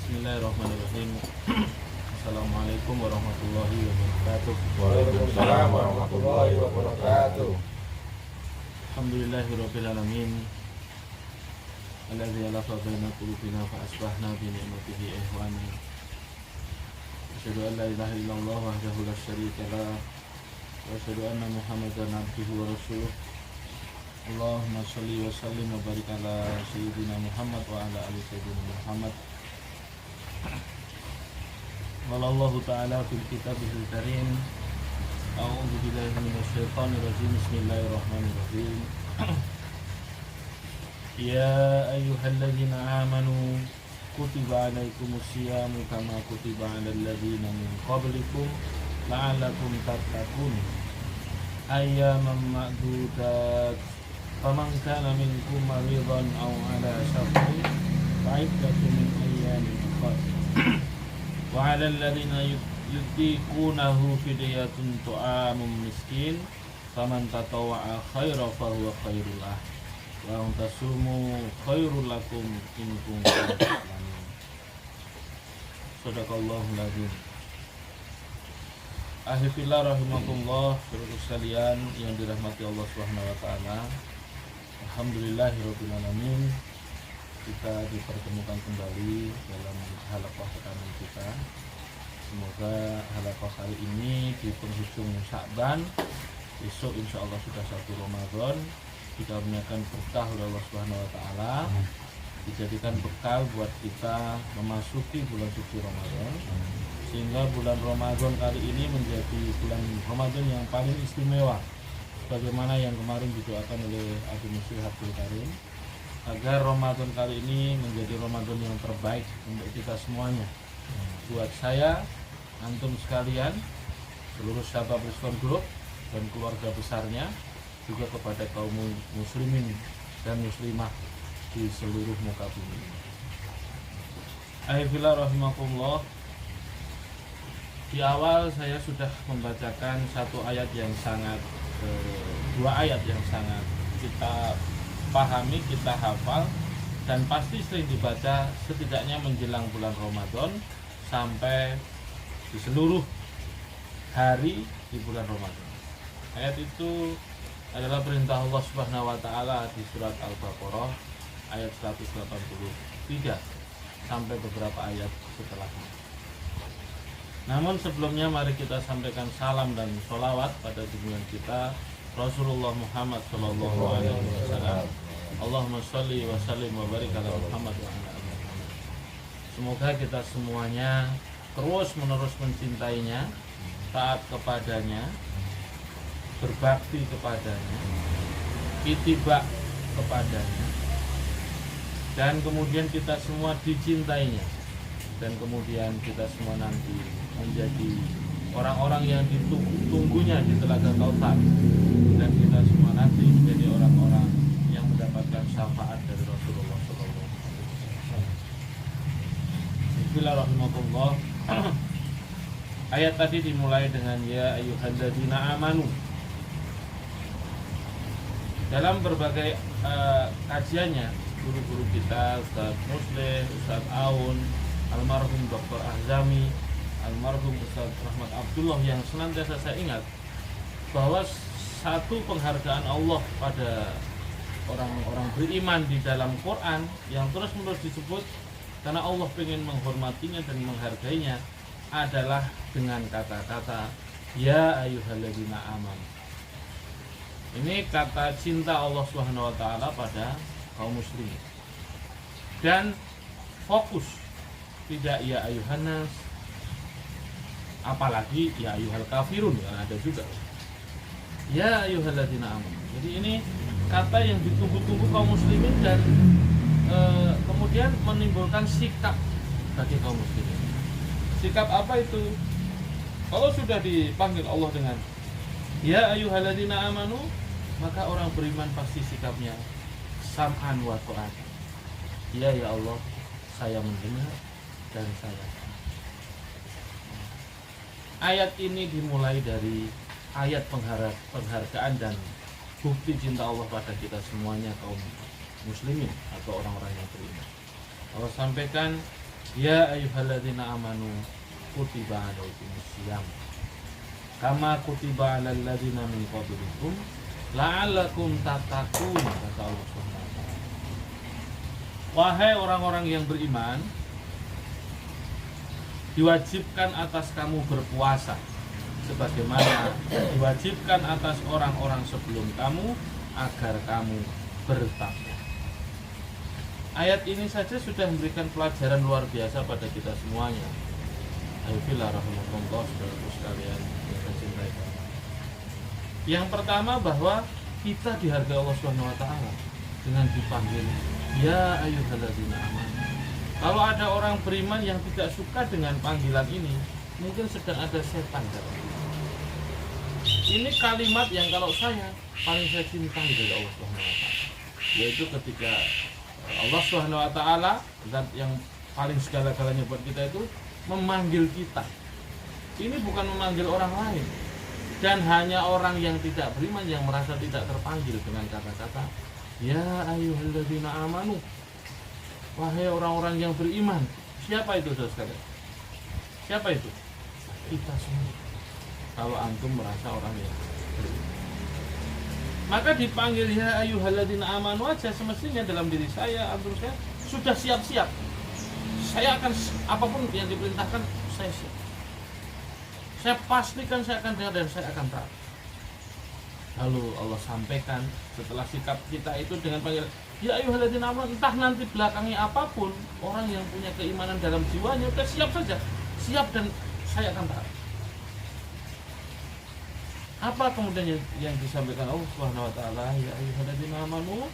Bismillahirrahmanirrahim. Assalamualaikum warahmatullahi wabarakatuh. Waalaikumsalam warahmatullahi wabarakatuh. Alhamdulillahirabbil alamin. Alladzi alafa baina qulubina fa asbahna bi ni'matihi ihwana. Asyhadu an la ilaha illallah wahdahu la syarika lah wa asyhadu anna Muhammadan abduhu wa rasuluh. Allahumma shalli wa sallim wa barik ala sayyidina Muhammad wa ala ali sayyidina Muhammad. Qala Allah Ta'ala fil kitabihil karim. A'udzu billahi minasy syaithanir rajim. Bismillahirrahmanirrahim. Ya ayyuhalladzina amanu kutiba alaikumus syiyamu kama kutiba alal ladzina min qablikum la'allakum tattaqun. Ayyaman ma'dudat. Faman kana minkum maridan aw ala safarin fa'iddatun min ayyamin ukhra. Wa 'alal ladzina yutiqunahu fidyatun ta'amun miskin faman tatawwa'a khairan fa huwa khairul lah wa an tasumu khairul lakum in kuntum ta'lamun. Shadaqallahul azim. Ahifillah rahimakumullah, saudara sekalian yang dirahmati Allah Subhanahu wa taala. Alhamdulillahirabbil alamin. Kita dipertemukan kembali dalam halaqah pertama kita. Semoga halaqah kali ini di penghujung Sya'ban, besok insya Allah sudah 1 Ramadan, dikaruniakan berkah oleh Allah Subhanahu wa taala, dijadikan bekal buat kita memasuki bulan suci Ramadan, sehingga bulan Ramadan kali ini menjadi bulan Ramadan yang paling istimewa, bagaimana yang kemarin didoakan oleh Abu Muslim Abdul Karim, agar Ramadan kali ini menjadi Ramadan yang terbaik untuk kita semuanya, buat saya, antum sekalian, seluruh sahabat Islam Group dan keluarga besarnya, juga kepada kaum muslimin dan muslimah di seluruh muka bumi. Ahifillah rahimakumullah. Di awal saya sudah membacakan dua ayat yang sangat kita pahami, kita hafal, dan pasti sering dibaca setidaknya menjelang bulan Ramadan sampai di seluruh hari di bulan Ramadan. Ayat itu adalah perintah Allah Subhanahu wa taala di surat Al-Baqarah ayat 183 sampai beberapa ayat setelahnya. Namun sebelumnya mari kita sampaikan salam dan sholawat pada junjungan kita Rasulullah Muhammad sallallahu alaihi wasallam. Allahumma sholli wa sallim wa barik ala Muhammad wa ala ali Muhammad. Semoga kita semuanya terus menerus mencintainya, taat kepadanya, berbakti kepadanya, ittiba kepadanya, dan kemudian kita semua dicintainya, dan kemudian kita semua nanti menjadi orang-orang yang ditunggunya di Telaga Kautsar, dan kita semua nanti menjadi orang-orang yang mendapatkan syafaat dari Rasulullah SAW. Bismillahirrahmanirrahim. Ayat tadi dimulai dengan ya ayyuhalladzina amanu. Dalam berbagai kajiannya, guru-guru kita, Ustaz Muslim, Ustaz Aun, almarhum Dr. Azami, almarhum Ustaz Rahmat Abdullah, yang senantiasa saya ingat bahwa satu penghargaan Allah pada orang-orang beriman di dalam Quran yang terus-menerus disebut karena Allah ingin menghormatinya dan menghargainya adalah dengan kata-kata ya ayyuhalladzina amanu. Ini kata cinta Allah Subhanahu wa taala pada kaum muslimin. Dan fokus, tidak ya ayyuhannas, apalagi ya ayyuhal kafirun, karena ada juga ya ayyuhalladzina amanu. Jadi ini kata yang ditunggu-tunggu kaum muslimin dan kemudian menimbulkan sikap bagi kaum muslimin. Sikap apa itu? Kalau sudah dipanggil Allah dengan ya ayyuhalladzina amanu, maka orang beriman pasti sikapnya sam'an wa ta'at. Ya Allah, saya mendengar dan saya. Ayat ini dimulai dari ayat penghargaan dan bukti cinta Allah pada kita semuanya kaum muslimin atau orang-orang yang beriman. Allah sampaikan Ya ayyuhalladzina amanu kutiba alaikumusiyam kama kutiba alal ladzina min qablikum la'allakum tattaqun, kata Allah Subhanahu wa taala. Wahai orang-orang yang beriman, diwajibkan atas kamu berpuasa sebagaimana diwajibkan atas orang-orang sebelum kamu agar kamu bertakwa. Ayat ini saja sudah memberikan pelajaran luar biasa pada kita semuanya. Alhamdulillah rahmatullah saudara sekalian yang saya cintai. Yang pertama bahwa kita dihargai Allah Subhanahu wa taala dengan dipanggil ya ayyuhalladzina amanu. Kalau ada orang beriman yang tidak suka dengan panggilan ini, mungkin sedang ada setan dalam diri. Ini kalimat yang kalau saya paling saya cintai dari Allah Subhanahu wa taala, yaitu ketika Allah Subhanahu wa taala, zat yang paling segala-galanya buat kita itu memanggil kita. Ini bukan memanggil orang lain. Dan hanya orang yang tidak beriman yang merasa tidak terpanggil dengan kata-kata ya ayyuhalladzina amanu. Wahai orang-orang yang beriman. Siapa itu saudara sekalian? Siapa itu? Kita semua. Kalau antum merasa orang yang beriman, maka dipanggil ya ayyuhalladzina amanu aja semestinya dalam diri saya, antum saya sudah siap-siap. Saya akan apapun yang diperintahkan saya siap. Saya pastikan saya akan dengar dan saya akan taat. Lalu Allah sampaikan setelah sikap kita itu dengan panggilan ya ayyuhalladzina amanu, entah nanti belakangnya apapun, orang yang punya keimanan dalam jiwanya sudah siap saja, siap dan saya akan taat. Apa kemudian yang disampaikan Allah Subhanahu wa taala ya ayyuhalladzina amanu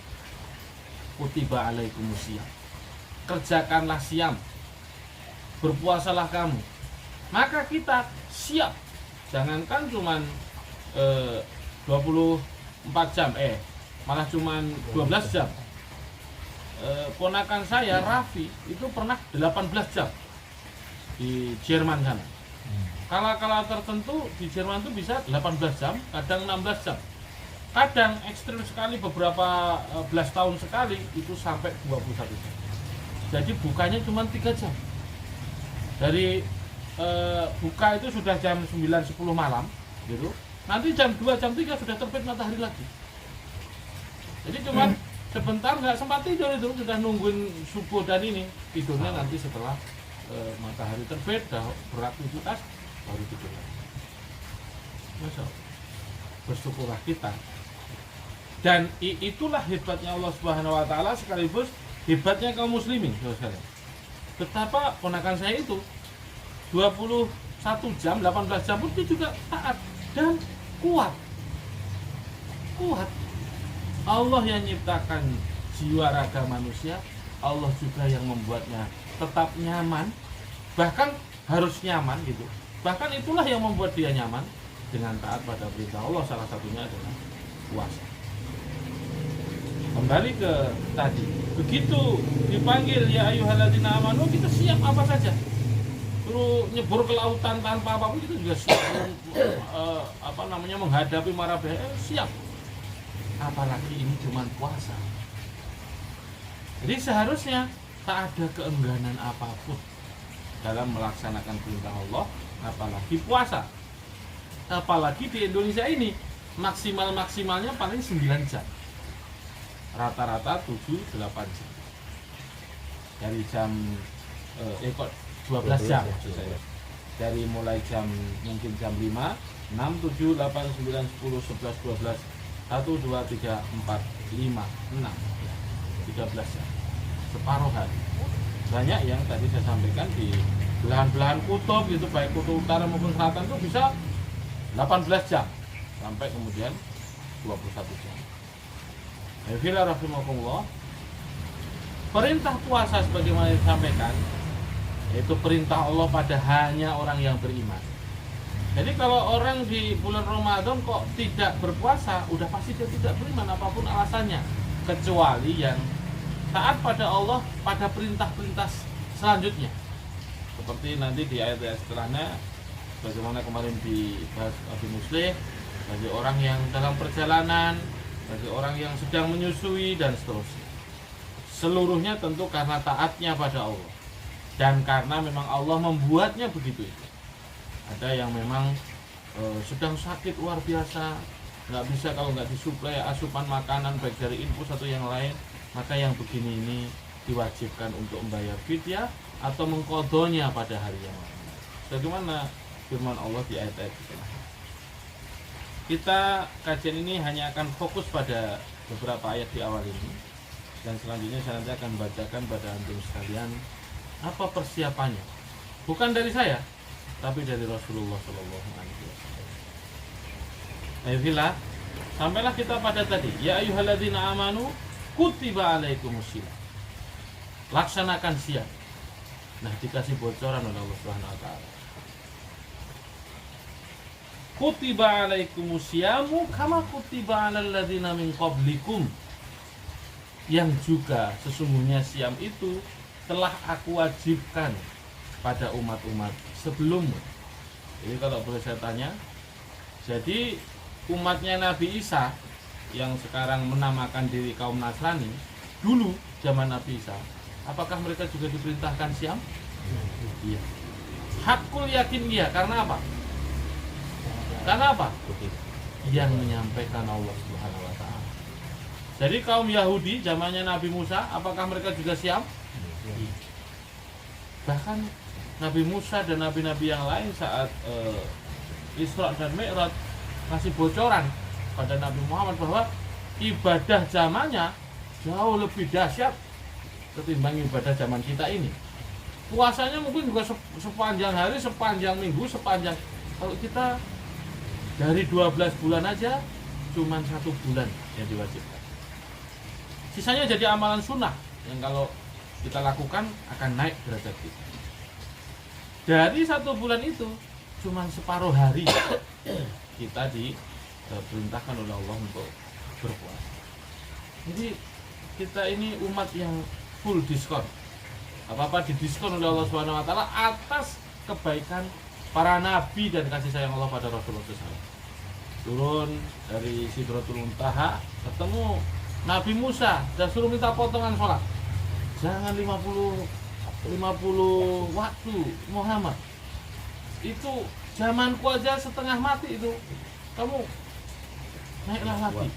kutiba alaikumusiyam. Kerjakanlah siam, berpuasalah kamu. Maka kita siap. Jangankan cuman 24 jam, malah cuman 12 jam. Ponakan saya Raffi itu pernah 18 jam di Jerman sana. Kala-kala tertentu di Jerman itu bisa 18 jam, kadang 16 jam. Kadang ekstrim sekali beberapa belas tahun sekali itu sampai 21 jam. Jadi bukanya cuma 3 jam. Dari buka itu sudah jam 9-10 malam gitu. Nanti jam 2, jam 3 sudah terbit matahari lagi. Jadi cuma sebentar nggak sempat tidur, itu sudah nungguin subuh dan ini tidurnya nanti setelah matahari terbit, dah beraktivitas baru tidur lagi. Masya Allah. Bersyukurlah kita. Dan itulah hebatnya Allah Subhanahu wa taala sekaligus hebatnya kaum muslimin, saudara. Betapa ponakan saya itu 21 jam, 18 jam pun itu juga taat dan kuat. Kuat. Allah yang menciptakan jiwa raga manusia, Allah juga yang membuatnya tetap nyaman, bahkan harus nyaman gitu. Bahkan itulah yang membuat dia nyaman dengan taat pada perintah Allah, salah satunya adalah puasa. Kembali ke tadi, begitu dipanggil ya ayyuhalladzina amanu, kita siap apa saja. Suruh nyebur ke lautan tanpa apapun kita juga siap. Menghadapi mara bahaya siap. Apalagi ini cuma puasa. Jadi seharusnya tak ada keengganan apapun dalam melaksanakan perintah Allah, apalagi puasa. Apalagi di Indonesia ini maksimalnya paling 9 jam. Rata-rata 7-8 jam. Dari jam 12 jam maksud saya. Dari mulai mungkin jam 5, 6, 7, 8, 9, 10, 11, 12, 1, 2, 3, 4, 5, 6, 13 jam. Separuh hari. Banyak yang tadi saya sampaikan di belahan-belahan kutub gitu, baik kutub utara maupun selatan itu bisa 18 jam sampai kemudian 21 jam. Alhamdulillah rahimahullah. Perintah puasa sebagaimana disampaikan, yaitu perintah Allah pada hanya orang yang beriman. Jadi kalau orang di bulan Ramadan kok tidak berpuasa, udah pasti dia tidak beriman apapun alasannya, kecuali yang taat pada Allah pada perintah-perintah selanjutnya. Seperti nanti di ayat-ayat setelahnya, bagaimana kemarin dibahas Abi Muslih, bagi orang yang dalam perjalanan, bagi orang yang sedang menyusui dan seterusnya. Seluruhnya tentu karena taatnya pada Allah. dan karena memang Allah membuatnya begitu itu. Ada yang memang sedang sakit luar biasa, nggak bisa kalau nggak disuplai asupan makanan baik dari infus atau yang lain, maka yang begini ini diwajibkan untuk membayar fidyah atau mengqadhonya pada hari yang lain. Bagaimana firman Allah di ayat-ayat setelah. Kita kajian ini hanya akan fokus pada beberapa ayat di awal ini, dan selanjutnya saya nanti akan bacakan pada antum sekalian apa persiapannya. Bukan dari saya, tapi dari Rasulullah Shallallahu Alaihi Wasallam. Ayolah, sampailah kita pada tadi. Ya ayyuhalladzina amanu kutiba alaikumusiyam. Laksanakan siam. Nah, dikasih bocoran oleh Allah Subhanahu Wa Taala. Kutiba alaikumusyamu kama kutiba alal ladzina min qablikum. Yang juga sesungguhnya siam itu telah aku wajibkan pada umat-umat sebelummu. Jadi kalau boleh saya tanya, jadi umatnya Nabi Isa yang sekarang menamakan diri kaum Nasrani, dulu zaman Nabi Isa, apakah mereka juga diperintahkan siam? Iya. Hakul yakin iya, karena apa? Karena apa? Yang menyampaikan Allah Subhanahu Wa Taala. Jadi kaum Yahudi zamannya Nabi Musa, apakah mereka juga siam? Bahkan Nabi Musa dan nabi-nabi yang lain saat Isra dan Mi'raj kasih bocoran pada Nabi Muhammad bahwa ibadah zamannya jauh lebih dahsyat ketimbang ibadah zaman kita ini. Puasanya mungkin juga sepanjang hari, sepanjang minggu, sepanjang. Kalau kita dari 12 bulan aja cuman 1 bulan yang diwajibkan. Sisanya jadi amalan sunnah yang kalau kita lakukan akan naik derajat kita. Dari 1 bulan itu cuman separuh hari kita diperintahkan oleh Allah untuk berpuasa. Jadi kita ini umat yang full diskon. Apa-apa didiskon oleh Allah Subhanahu Wa Taala atas kebaikan para nabi dan kasih sayang Allah pada Rasulullah SAW. Turun dari Sidratul Muntaha, ketemu Nabi Musa dan suruh minta potongan sholat. Jangan 50 waktu Muhammad. Itu zamanku aja setengah mati itu. Kamu naiklah lagi.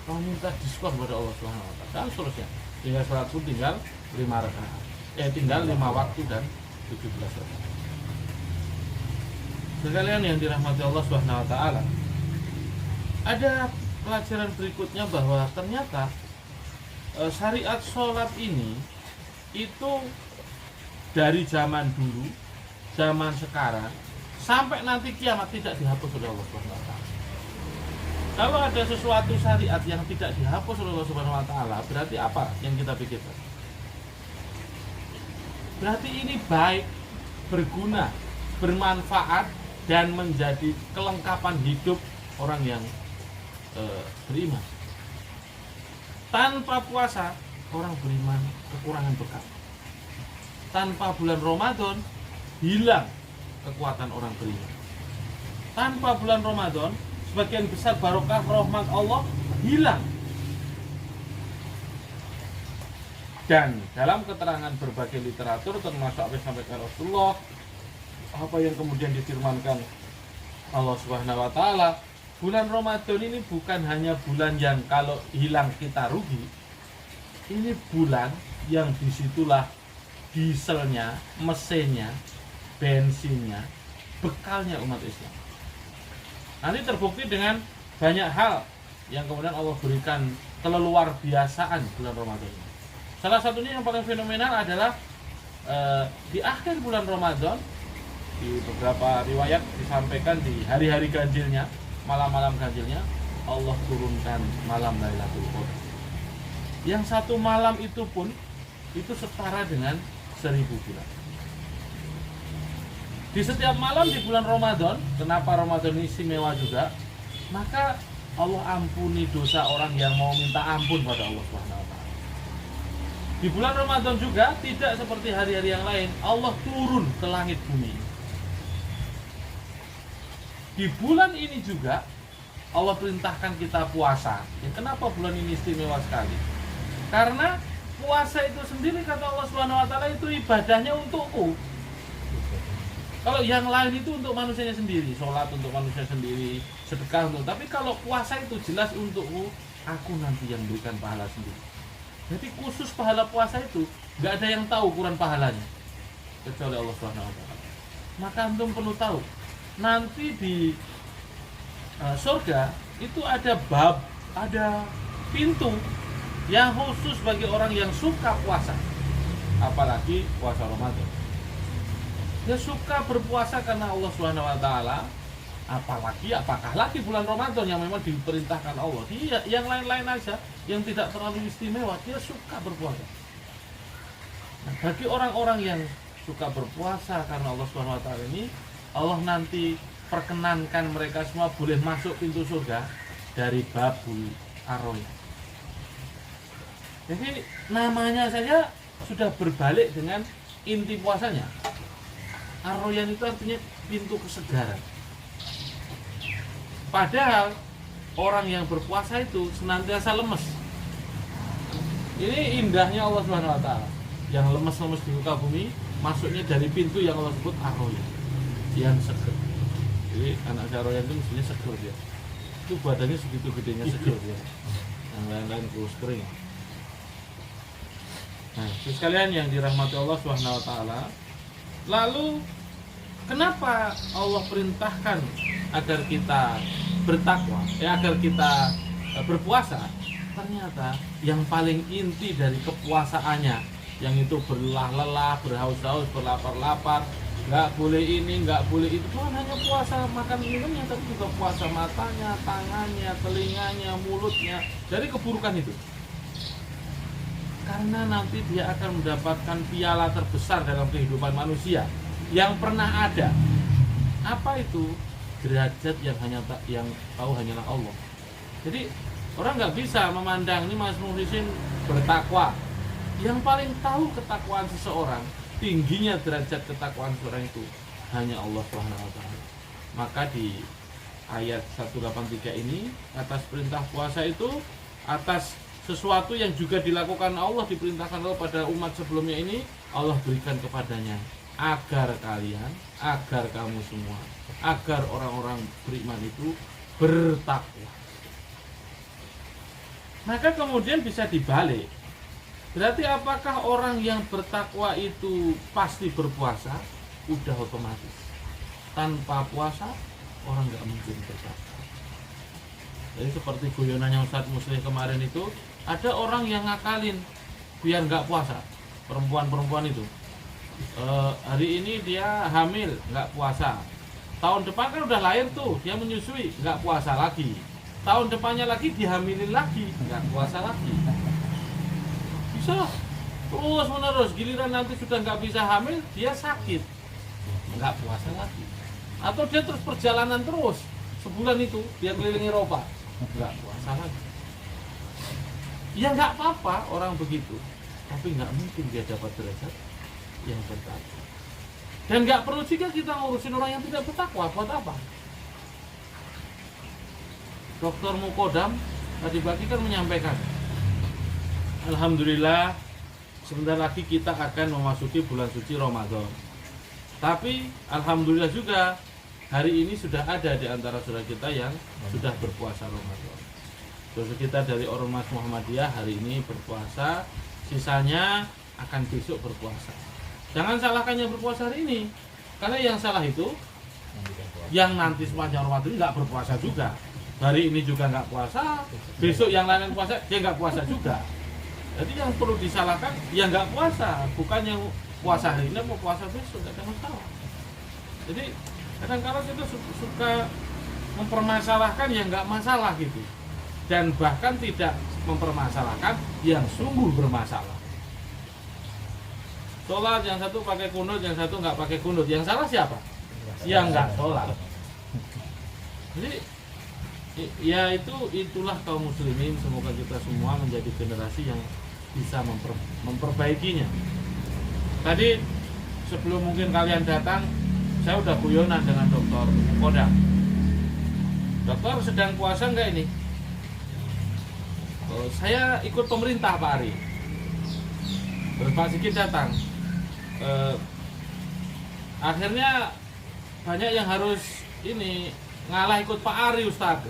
Kamu minta diskon kepada Allah Subhanahu Wa Taala dan seterusnya. Tinggal sholat pun tinggal 5 rakaat. Tinggal 5 waktu dan 17 rakaat. Sekalian yang dirahmati Allah Subhanahu Wa Taala, ada pelajaran berikutnya bahwa ternyata syariat sholat ini itu dari zaman dulu, zaman sekarang sampai nanti kiamat tidak dihapus oleh Allah Subhanahu Wa Taala. Kalau ada sesuatu syariat yang tidak dihapus oleh Allah Subhanahu Wa Taala, berarti apa yang kita pikirkan? Berarti ini baik, berguna, bermanfaat, dan menjadi kelengkapan hidup orang yang beriman. Tanpa puasa, orang beriman kekurangan bekal. Tanpa bulan Ramadan, hilang kekuatan orang beriman. Tanpa bulan Ramadan, sebagian besar barokah rahmat Allah hilang. Dan dalam keterangan berbagai literatur, termasuk apa yang disampaikan Rasulullah, apa yang kemudian difirmankan Allah Subhanahu Wa Taala, bulan Ramadan ini bukan hanya bulan yang kalau hilang kita rugi. Ini bulan yang disitulah dieselnya, mesinnya, bensinnya, bekalnya umat Islam. Nanti terbukti dengan banyak hal yang kemudian Allah berikan keleluar biasaan bulan Ramadan ini. Salah satunya yang paling fenomenal adalah di akhir bulan Ramadan, di beberapa riwayat disampaikan di hari-hari ganjilnya, malam-malam ganjilnya, Allah turunkan malam Lailatul Qadar. Yang 1 malam itu pun itu setara dengan 1000 bulan. Di setiap malam di bulan Ramadan, kenapa Ramadan ini istimewa juga? Maka Allah ampuni dosa orang yang mau minta ampun pada Allah Subhanahu Wa Taala. Di bulan Ramadan juga tidak seperti hari-hari yang lain, Allah turun ke langit bumi. Di bulan ini juga Allah perintahkan kita puasa. Ya, kenapa bulan ini istimewa sekali? Karena puasa itu sendiri kata Allah Subhanahu wa taala itu ibadahnya untukku. Kalau yang lain itu untuk manusianya sendiri, sholat untuk manusia sendiri, sedekah untuk. Tapi kalau puasa itu jelas untukku, aku nanti yang berikan pahala sendiri. Jadi khusus pahala puasa itu nggak ada yang tahu ukuran pahalanya kecuali Allah Subhanahu wa taala. Maka antum perlu tahu, nanti di surga itu ada bab, ada pintu yang khusus bagi orang yang suka puasa, apalagi puasa Ramadan. Dia suka berpuasa karena Allah Subhanahu wa taala, apakah lagi bulan Ramadan yang memang diperintahkan Allah. Dia yang lain-lain aja yang tidak terlalu istimewa, dia suka berpuasa. Nah, bagi orang-orang yang suka berpuasa karena Allah Subhanahu wa taala ini, Allah nanti perkenankan mereka semua boleh masuk pintu surga dari babul ar-royan. Jadi namanya saja sudah berbalik dengan inti puasanya. Ar-royan itu artinya pintu kesegaran. Padahal orang yang berpuasa itu senantiasa lemes. Ini indahnya Allah Subhanahu wa taala. Yang lemes-lemes di muka bumi masuknya dari pintu yang Allah sebut ar-royan, yang seger. Jadi anak ar-royan itu mestinya seger dia. Itu badannya segitu gedenya seger dia. Yang lain-lain kurus kering. Nah, sekalian yang dirahmati Allah Subhanahu wa taala, lalu kenapa Allah perintahkan agar kita bertakwa, agar kita berpuasa? Ternyata yang paling inti dari kepuasaannya, yang itu berlelah-lelah, berhaus-haus, berlapar-lapar, nggak boleh ini, nggak boleh itu, bukan hanya puasa makan minumnya, tapi juga puasa matanya, tangannya, telinganya, mulutnya dari keburukan itu. Karena nanti dia akan mendapatkan piala terbesar dalam kehidupan manusia yang pernah ada. Apa itu? Derajat yang tahu hanyalah Allah. Jadi orang nggak bisa memandang ini Mas Muhsin bertakwa. Yang paling tahu ketakwaan seseorang, tingginya derajat ketakwaan seseorang itu hanya Allah Subhanahu wa taala. Maka di ayat 183 ini atas perintah puasa itu, atas sesuatu yang juga dilakukan Allah, diperintahkan Allah pada umat sebelumnya ini, Allah berikan kepadanya agar kalian, agar kamu semua, agar orang-orang beriman itu bertakwa. Maka kemudian bisa dibalik. Berarti apakah orang yang bertakwa itu pasti berpuasa? Udah otomatis. Tanpa puasa orang nggak mungkin bertakwa. Jadi seperti guyonannya Ustadz Muslim kemarin itu, ada orang yang ngakalin biar nggak puasa, perempuan-perempuan itu. Hari ini dia hamil nggak puasa, tahun depan kan udah lahir tuh dia menyusui nggak puasa lagi, tahun depannya lagi dihamilin lagi nggak puasa lagi, bisa terus menerus. Giliran nanti sudah nggak bisa hamil, dia sakit nggak puasa lagi, atau dia terus perjalanan terus sebulan itu dia keliling Eropa nggak puasa lagi. Ya nggak apa-apa orang begitu, tapi nggak mungkin dia dapat derajat yang bertakwa. Dan nggak perlu juga kita ngurusin orang yang tidak bertakwa. Buat apa? Dr. Mukodam tadi pagi kan menyampaikan, alhamdulillah sebentar lagi kita akan memasuki bulan suci Ramadan. Tapi alhamdulillah juga hari ini sudah ada di antara saudara kita yang sudah berpuasa Ramadan. Saudara kita dari Ormas Muhammadiyah hari ini berpuasa, sisanya akan besok berpuasa. Jangan salahkan yang berpuasa hari ini, karena yang salah itu yang nanti sepanjang Ramadan nggak berpuasa juga. Hari ini juga nggak puasa, besok yang lain puasa, dia nggak puasa juga. Jadi yang perlu disalahkan yang nggak puasa, bukan yang puasa hari ini mau puasa besok, nggak ada masalah. Jadi kadang-kadang kita suka mempermasalahkan yang nggak masalah gitu, dan bahkan tidak mempermasalahkan yang sungguh bermasalah. Sholat yang satu pakai kunut, yang satu nggak pakai kunut, yang salah siapa? Yang nggak sholat. Jadi ya itulah kaum muslimin. Semoga kita semua menjadi generasi yang bisa memperbaikinya. Tadi sebelum mungkin kalian datang, saya udah guyonan dengan Dr. Kodam. Dokter sedang puasa nggak ini? Saya ikut pemerintah Pak Ari. Terus Pak Sigit datang. Akhirnya banyak yang harus ini ngalah ikut Pak Ari Ustaz.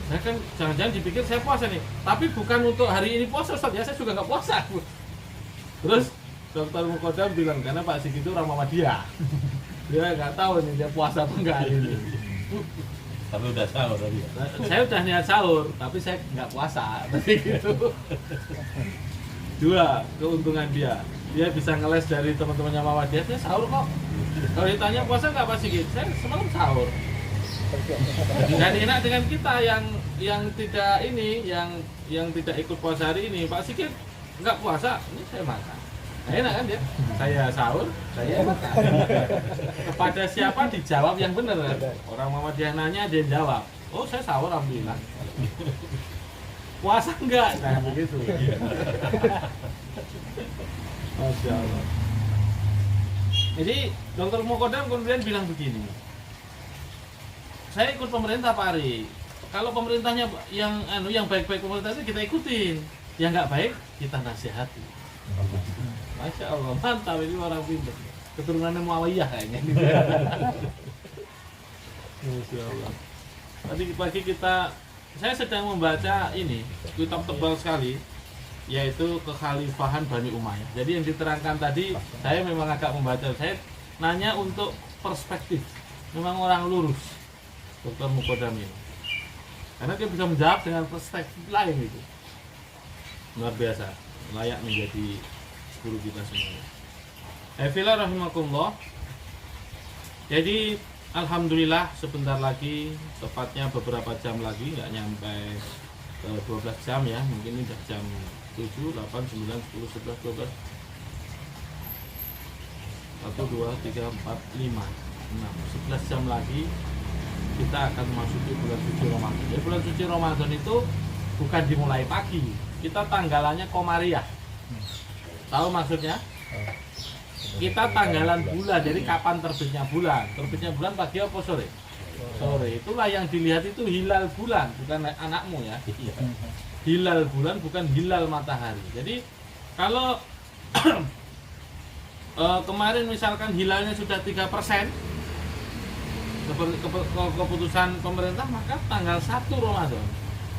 Saya kan jangan-jangan dipikir saya puasa nih, tapi bukan untuk hari ini puasa Ustaz ya, saya juga nggak puasa. Terus Dokter Mukodam bilang karena Pak Sigit itu orang Muhammadiyah, dia nggak tahu nih dia puasa apa enggak hari ini. Tapi udah sahur tadi ya. Saya udah niat sahur, tapi saya nggak puasa, tadi gitu. Dua keuntungan dia bisa ngeles dari teman-temannya Muhammadiyah, dia sahur kok. Kalau ditanya puasa nggak Pak Sigit, saya semalam sahur. Dan enak dengan kita yang tidak ini, yang tidak ikut puasa hari ini. Pak Sigit nggak puasa, ini saya makan. Nah, enak kan dia? Saya sahur, saya makan. Kepada siapa dijawab yang benar kan? Orang Muhammadiyah nanya dia jawab. Oh saya sahur alhamdulillah. Puasa enggak? Nah begitu. Masya Allah. Jadi Dokter Mukodam kemudian bilang begini. Saya ikut pemerintah Pak Ari. Kalau pemerintahnya yang baik-baik pemerintah itu kita ikutin. Yang nggak baik kita nasihati. Masya Allah, mantap ini orang pintar. Keturunannya Muawiyah kayaknya. Masya Allah. Tadi pagi saya sedang membaca ini kitab tebal sekali, yaitu Kekhalifahan Bani Umayyah. Jadi yang diterangkan tadi, saya memang agak membaca. Saya nanya untuk perspektif. Memang orang lurus, Dokter Mukodam ini. Karena dia bisa menjawab dengan perspektif lain itu. Luar biasa, layak menjadi guru kita semuanya. Efila rahimakumullah. Jadi alhamdulillah sebentar lagi, tepatnya beberapa jam lagi, nggak nyampe 12 jam ya, mungkin ini udah jam 7, 8, 9, 10, 11, 12 1, 2, 3, 4, 5, 6, 11 jam lagi kita akan memasuki bulan suci Ramadan. Jadi bulan suci Ramadan itu bukan dimulai pagi, kita tanggalannya Komariah. Tahu maksudnya? Kita tanggalan bulan, jadi kapan terbitnya bulan? Terbitnya bulan pagi apa sore? Sore. Itulah yang dilihat itu hilal bulan, bukan anakmu ya. Hilal bulan bukan hilal matahari. Jadi kalau kemarin misalkan hilalnya sudah 3%, keputusan pemerintah, maka tanggal 1 Ramadan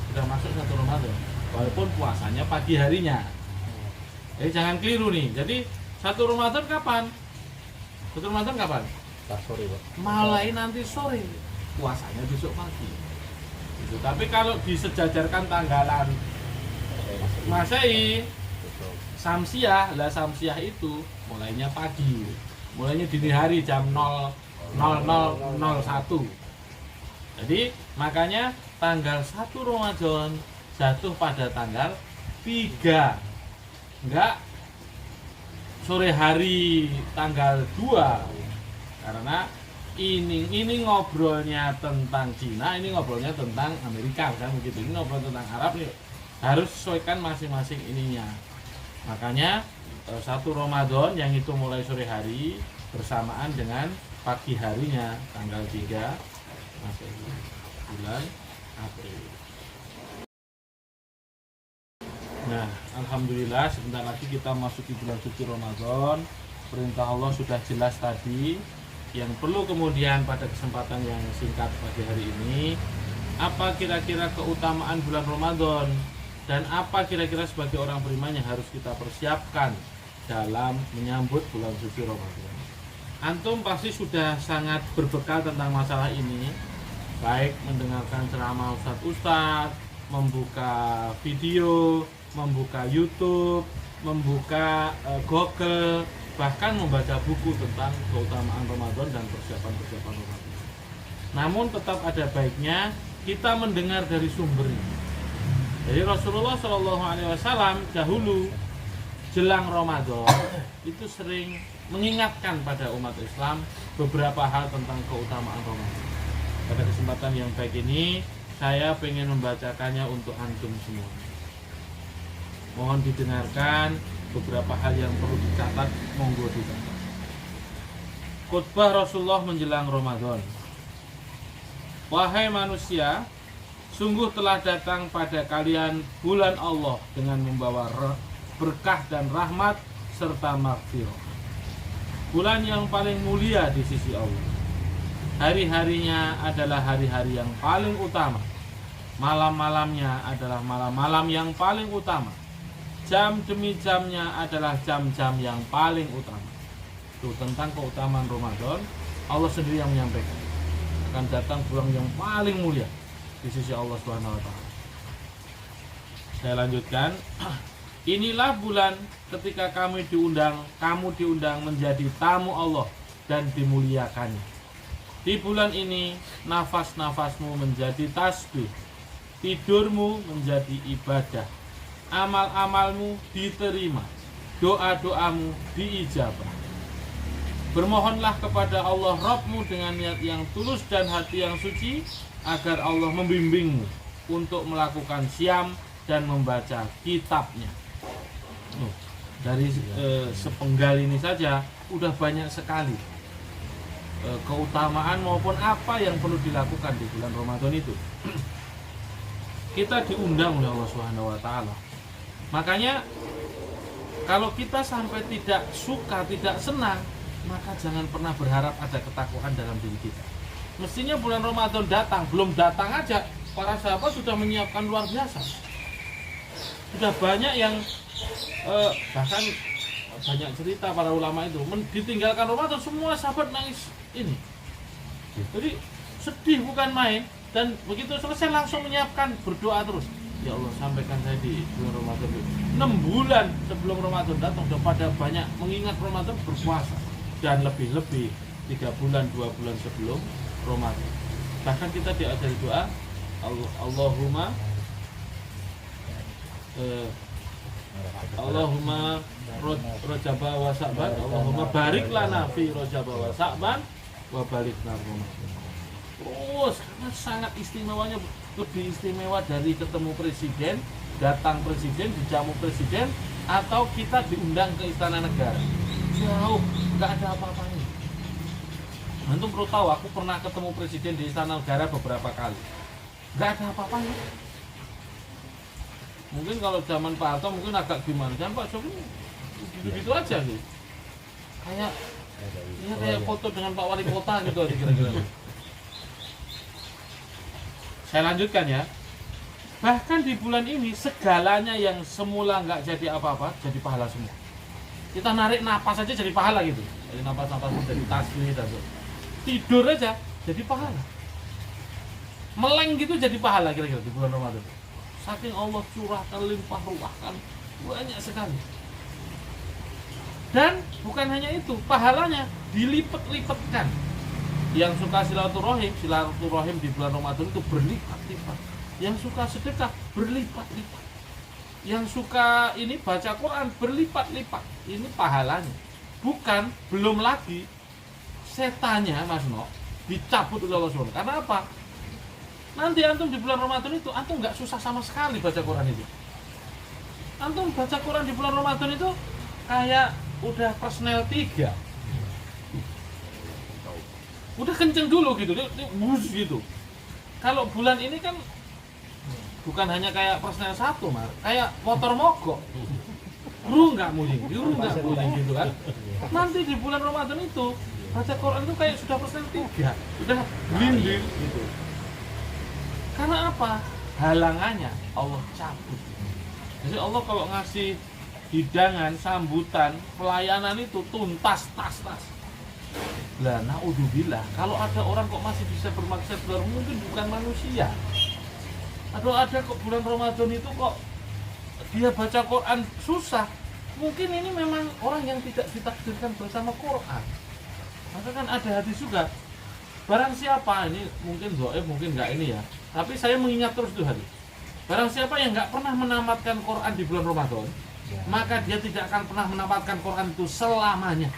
sudah masuk 1 Ramadan, walaupun puasanya pagi harinya. Jadi jangan keliru nih. Jadi 1 Ramadan kapan? 1 Ramadan kapan? Sore, Pak. Mulai nanti sore, puasanya besok pagi. Gitu. Tapi kalau disejajarkan tanggalan Masehi, Samsiah, lah Samsiah itu mulainya pagi. Mulainya dini hari jam 00.01. Jadi makanya tanggal 1 Ramadan jatuh pada tanggal 3. Enggak sore hari tanggal 2, karena ini ngobrolnya tentang Cina, ini ngobrolnya tentang Amerika kan begitu. Ini ngobrol tentang Arab nih, harus sesuaikan masing-masing ininya. Makanya 1 Ramadan yang itu mulai sore hari bersamaan dengan pagi harinya tanggal 3 Masehi, bulan April. Nah, alhamdulillah sebentar lagi kita masuki bulan suci Ramadan. Perintah Allah sudah jelas tadi. Yang perlu kemudian pada kesempatan yang singkat pagi hari ini, apa kira-kira keutamaan bulan Ramadan dan apa kira-kira sebagai orang beriman yang harus kita persiapkan dalam menyambut bulan suci Ramadan. Antum pasti sudah sangat berbekal tentang masalah ini, baik mendengarkan ceramah ustadz, membuka video, membuka YouTube, membuka Google, bahkan membaca buku tentang keutamaan Ramadan dan persiapan-persiapan Ramadan. Namun tetap ada baiknya kita mendengar dari sumbernya. Jadi Rasulullah SAW dahulu jelang Ramadan itu sering mengingatkan pada umat Islam beberapa hal tentang keutamaan Ramadan. Pada kesempatan yang baik ini saya ingin membacakannya untuk antum semua. Mohon didengarkan beberapa hal yang perlu dicatat, monggo dicatat. Khutbah Rasulullah menjelang Ramadan. Wahai manusia, sungguh telah datang pada kalian bulan Allah dengan membawa berkah dan rahmat serta maghfirah. Bulan yang paling mulia di sisi Allah. Hari-harinya adalah hari-hari yang paling utama. Malam-malamnya adalah malam-malam yang paling utama. Jam demi jamnya adalah jam-jam yang paling utama. Itu tentang keutamaan Ramadan, Allah sendiri yang menyampaikan. Akan datang bulan yang paling mulia di sisi Allah Subhanahu wa taala. Saya lanjutkan. Inilah bulan ketika kamu diundang menjadi tamu Allah dan dimuliakannya. Di bulan ini nafas-nafasmu menjadi tasbih, tidurmu menjadi ibadah, amal-amalmu diterima, doa-doamu diijabah. Bermohonlah kepada Allah Rabbmu dengan niat yang tulus dan hati yang suci, agar Allah membimbingmu untuk melakukan siam dan membaca kitabnya. Dari sepenggal ini saja udah banyak sekali keutamaan maupun apa yang perlu dilakukan di bulan Ramadan itu. Kita diundang oleh Allah Subhanahu wa taala. Makanya kalau kita sampai tidak suka, tidak senang, maka jangan pernah berharap ada ketakwaan dalam diri kita. Mestinya bulan Ramadan datang, belum datang aja para sahabat sudah menyiapkan luar biasa. Sudah banyak yang bahkan banyak cerita para ulama itu ditinggalkan Ramadan semua sahabat nangis ini. Jadi sedih bukan main, dan begitu selesai langsung menyiapkan, berdoa terus. Ya Allah, sampaikan saya di bulan Ramadan itu. 6 bulan sebelum Ramadan datang sudah pada banyak mengingat Ramadan berpuasa, dan lebih-lebih 3 bulan 2 bulan sebelum Ramadan. Bahkan kita diajari doa Allahumma Rajaba wa Sa'ban, Allahumma barik lana fi Rajaba wa Sa'ban wa barik lana Ramadan. Terus karena sangat istimewanya, lebih istimewa dari ketemu presiden, datang presiden, dijamu presiden, atau kita diundang ke istana negara. Jauh, nggak ada apa-apanya. Antum perlu tahu, aku pernah ketemu presiden di istana negara beberapa kali. Nggak ada apa-apanya. Mungkin kalau zaman Pak Harto mungkin agak gimana, zaman Pak Jokowi gitu aja gitu. Kayak foto dengan Pak Wali Kota gitu aja kira-kira. Saya lanjutkan ya. Bahkan di bulan ini segalanya yang semula nggak jadi apa-apa jadi pahala semua. Kita narik napas aja jadi pahala gitu. Jadi napas-napas jadi tasbih dan tidur aja jadi pahala. Meleng gitu jadi pahala kira-kira di bulan Ramadan. Saking Allah curahkan, limpah ruahkan, banyak sekali. Dan bukan hanya itu, pahalanya dilipat-lipatkan. Yang suka silaturahim di bulan Ramadan itu berlipat-lipat. Yang suka sedekah berlipat-lipat. Yang suka ini baca Quran berlipat-lipat. Ini pahalanya. Bukan, belum lagi setannya Mas No dicabut oleh Allah SWT. Karena apa? Nanti antum di bulan Ramadan itu antum nggak susah sama sekali baca Quran itu. Antum baca Quran di bulan Ramadan itu kayak udah personel 3. Udah kenceng dulu gitu, bus gitu. Kalau bulan ini kan bukan hanya kayak personel 1, Mar, kayak motor mogok. Nggak muling gitu kan. Nanti di bulan Ramadan itu baca Quran itu kayak sudah personel 3, udah gelinding gitu. Karena apa? Halangannya Allah cabut. Jadi Allah kalau ngasih hidangan, sambutan, pelayanan itu tuntas, tas. Lah, naudzubillah, kalau ada orang kok masih bisa bermaksud luar, mungkin bukan manusia. Atau ada kok bulan Ramadan itu kok dia baca Quran susah. Mungkin ini memang orang yang tidak ditakdirkan bersama Quran. Maka kan ada hadis juga. Barang siapa, ini mungkin dhaif, mungkin enggak ini ya. Tapi saya mengingat terus itu hadis. Barang siapa yang enggak pernah menamatkan Quran di bulan Ramadan, maka dia tidak akan pernah menamatkan Quran itu selamanya.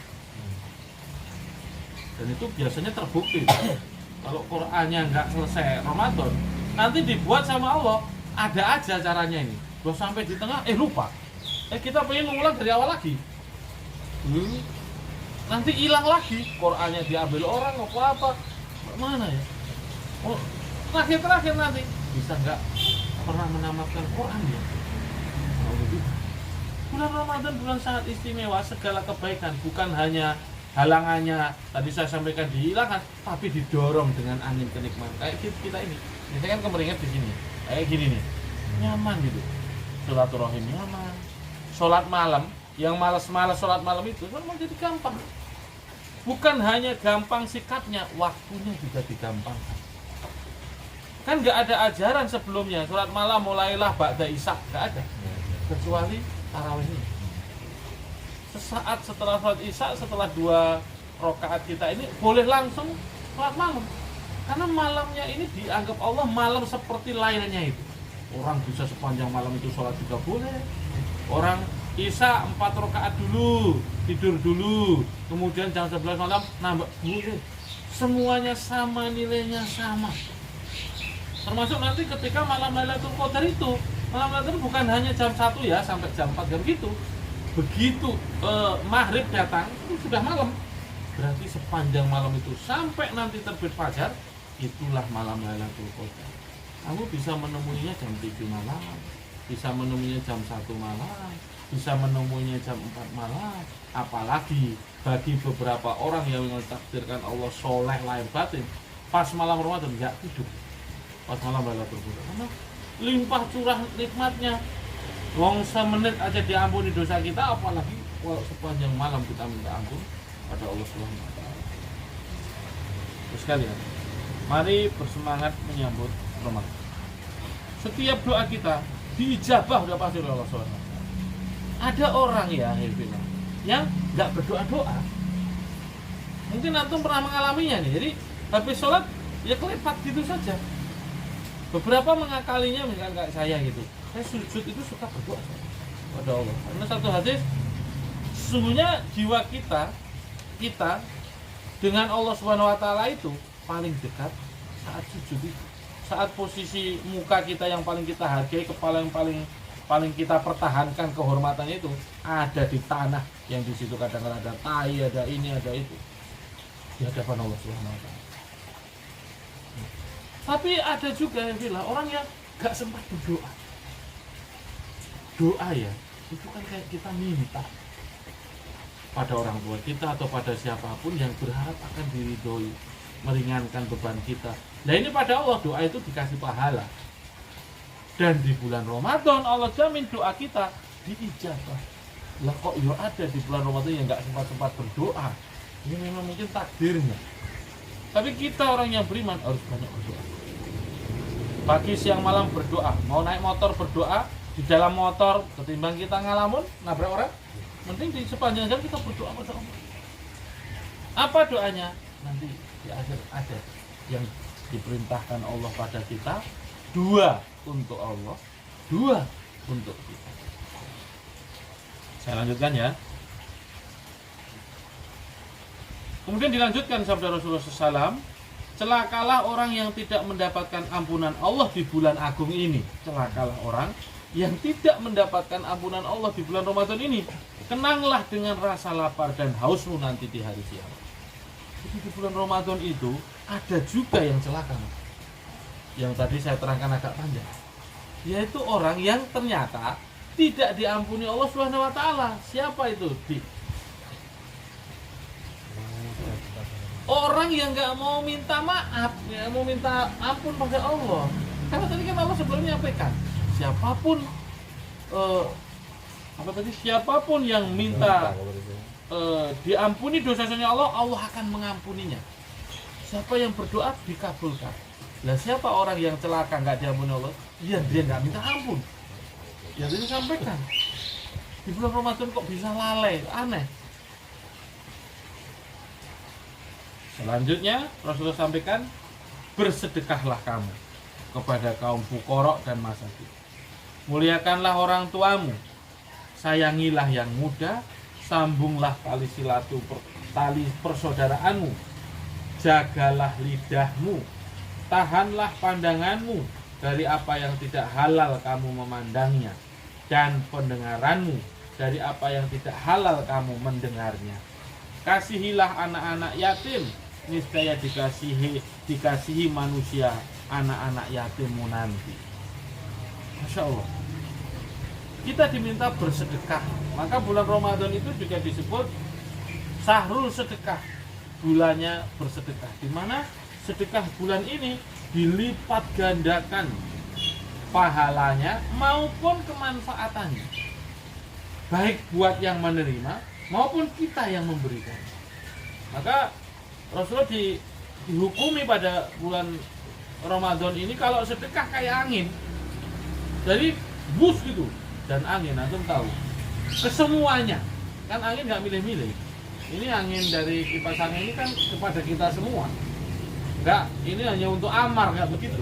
Dan itu biasanya terbukti. Kalau Qurannya enggak selesai Ramadan, nanti dibuat sama Allah, ada aja caranya ini. Loh, sampai di tengah, lupa. Kita pengen mengulang dari awal lagi. Nanti hilang lagi, Qurannya diambil orang apa mana ya? Oh, terakhir bisa nggak pernah menamatkan Quran ya? Bulan Ramadan bulan sangat istimewa, segala kebaikan bukan hanya halangannya tadi saya sampaikan dihilangkan, tapi didorong dengan angin kenikmatan. Kayak kita ini, saya kan kemeringat di sini, kayak gini nih, nyaman gitu. Silaturahim nyaman. Sholat malam, yang malas-malas sholat malam itu memang jadi gampang. Bukan hanya gampang sikapnya, waktunya juga digampangkan. Kan nggak ada ajaran sebelumnya sholat malam mulailah ba'da isya, nggak ada, kecuali tarawih ini. Sesaat setelah sholat isya, setelah 2 rakaat kita ini boleh langsung sholat malam, karena malamnya ini dianggap Allah malam seperti lainnya itu. Orang bisa sepanjang malam itu sholat juga boleh. Orang isya 4 rakaat dulu, tidur dulu, kemudian jam 11 malam nambah boleh. Semuanya sama, nilainya sama. Termasuk nanti ketika malam Lailatul Qadar itu, malam Lailatul bukan hanya jam 1 ya sampai jam 4 jam gitu. Begitu maghrib datang itu sudah malam. Berarti sepanjang malam itu sampai nanti terbit fajar, itulah malam Lailatul Qadar. Kamu bisa menemuinya jam 7 malam, bisa menemuinya jam 1 malam, bisa menemuinya jam 4 malam. Apalagi bagi beberapa orang yang mentakdirkan Allah soleh lahir batin, pas malam Ramadan nggak tidur, pas malam Lailatul Qadar, karena limpah curah nikmatnya. Wong semenit aja diampuni dosa kita, apalagi sepanjang malam kita minta ampun pada Allah Subhanahu wa taala. Terus sekalian, mari bersemangat menyambut Ramadan. Setiap doa kita diijabah udah pasti oleh Allah Subhanahu wa taala. Ada orang ya, yang nggak berdoa-doa. Mungkin antum pernah mengalaminya nih. Jadi habis sholat ya kelepat gitu saja. Beberapa mengakalinya, misalkan kayak saya gitu, saya sujud itu suka berdoa pada Allah. Karena satu hadis, sesungguhnya jiwa kita dengan Allah Subhanahu wa taala itu paling dekat saat sujud itu. Saat posisi muka kita yang paling kita hargai, kepala yang paling kita pertahankan kehormatannya itu ada di tanah, yang di situ kadang-kadang ada tai, ada ini, ada itu, di hadapan Allah Subhanahu wa taala. Tapi ada juga yang bilang orang yang gak sempat berdoa. Doa ya, itu kan kayak kita minta pada orang tua kita atau pada siapapun yang berharap akan diridhoi, meringankan beban kita. Nah ini pada Allah doa itu dikasih pahala. Dan di bulan Ramadan Allah jamin doa kita diijabah. Lah kok ya ada di bulan Ramadan yang gak sempat berdoa. Ini memang mungkin takdirnya. Tapi kita orang yang beriman harus banyak berdoa. Pagi siang malam berdoa. Mau naik motor berdoa, di dalam motor ketimbang kita ngalamun nabrak orang, mending di sepanjang jalan kita berdoa pada Allah. Apa doanya? Nanti di akhir ada yang diperintahkan Allah pada kita, 2 untuk Allah, 2 untuk kita. Saya lanjutkan ya. Kemudian dilanjutkan sabda Rasulullah SAW, celakalah orang yang tidak mendapatkan ampunan Allah di bulan agung ini. Celakalah orang yang tidak mendapatkan ampunan Allah di bulan Ramadan ini. Kenanglah dengan rasa lapar dan hausmu nanti di hari kiamat. Jadi di bulan Ramadan itu ada juga yang celaka. Yang tadi saya terangkan agak panjang. Yaitu orang yang ternyata tidak diampuni Allah Subhanahu wa taala. Siapa itu? Orang yang nggak mau minta maaf, nggak mau minta ampun pada Allah. Karena tadi kan Allah sebelumnya nyampaikan, siapapun siapapun yang minta diampuni dosanya Allah, Allah akan mengampuninya. Siapa yang berdoa dikabulkan. Nah siapa orang yang celaka nggak diampuni Allah? Dia nggak minta ampun. Ya tadi sampaikan. Di bulan Ramadan kok bisa lalai, aneh. Selanjutnya Rasulullah sampaikan, bersedekahlah kamu kepada kaum fuqara dan masakin. Muliakanlah orang tuamu, sayangilah yang muda, sambunglah tali persaudaraanmu, jagalah lidahmu, tahanlah pandanganmu dari apa yang tidak halal kamu memandangnya, dan pendengaranmu dari apa yang tidak halal kamu mendengarnya. Kasihilah anak-anak yatim, niscaya dikasihi manusia anak-anak yatimmu nanti. Masya Allah. kita diminta bersedekah. Maka bulan Ramadan itu juga disebut Syahrul Sedekah, bulannya bersedekah, di mana sedekah bulan ini dilipat gandakan pahalanya maupun kemanfaatannya, baik buat yang menerima maupun kita yang memberikan. Maka Rasulullah dihukumi pada bulan Ramadan ini kalau sedekah kayak angin, jadi bus gitu, dan angin antum tahu kesemuanya kan, angin nggak milih-milih. Ini angin dari kipas angin ini kan kepada kita semua, nggak ini hanya untuk amar, nggak begitu.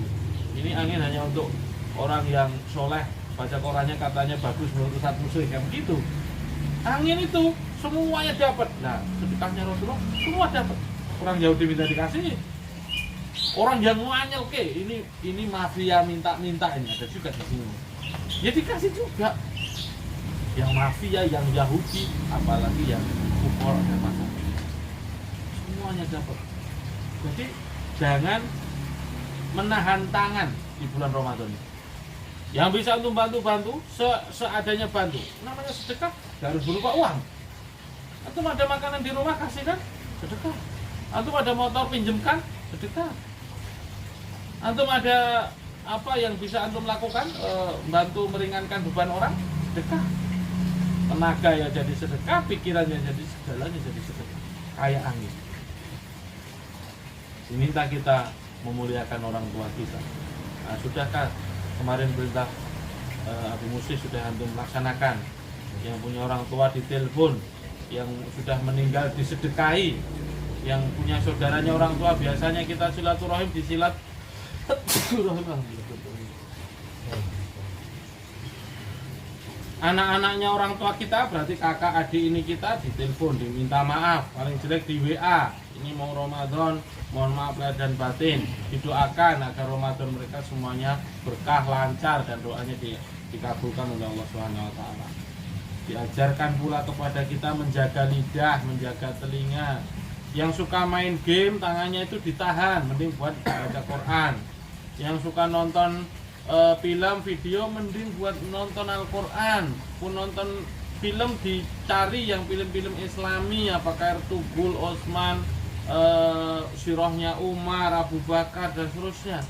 Ini angin hanya untuk orang yang soleh, baca Qurannya katanya bagus menurut Ustaz Muslim, kayak begitu. Angin itu semuanya dapat. Nah, sedekahnya Rasulullah semua dapat. Orang Yahudi minta dikasih, orang yang nganyel, oke, ini mafia minta ini ada juga di sini. Ya dikasih juga. Yang mafia, yang Yahudi, apalagi yang kufar dan masalah, semuanya dapat. Jadi jangan menahan tangan di bulan Ramadan ini. Yang bisa untuk bantu seadanya bantu. Namanya sedekah, gak harus berupa uang. Antum ada makanan di rumah kasihkan, sedekah. Antum ada motor pinjemkan, sedekah. Antum ada apa yang bisa antum lakukan, bantu meringankan beban orang, sedekah. Tenaga ya jadi sedekah, pikirannya jadi segalanya jadi sedekah. Kayak angin. Diminta kita memuliakan orang tua kita. Nah, sudahkah kemarin perintah Abu Musi sudah antum laksanakan? Yang punya orang tua ditelepon, yang sudah meninggal disedekahi, yang punya saudaranya orang tua biasanya kita silaturahim disilat. Anak-anaknya orang tua kita berarti kakak adik ini kita ditelepon, diminta maaf, paling jelek di WA. Ini mau Ramadan, mohon maaf lahir dan batin, didoakan agar Ramadan mereka semuanya berkah, lancar, dan doanya dikabulkan oleh Allah Subhanahu wa taala. Diajarkan pula kepada kita menjaga lidah, menjaga telinga. Yang suka main game tangannya itu ditahan, mending buat baca Quran. Yang suka nonton film video, mending buat nonton Al-Quran. Pun nonton film dicari yang film-film Islami, apakah Ertugul, Osman, sirahnya Umar, Abu Bakar, dan seterusnya.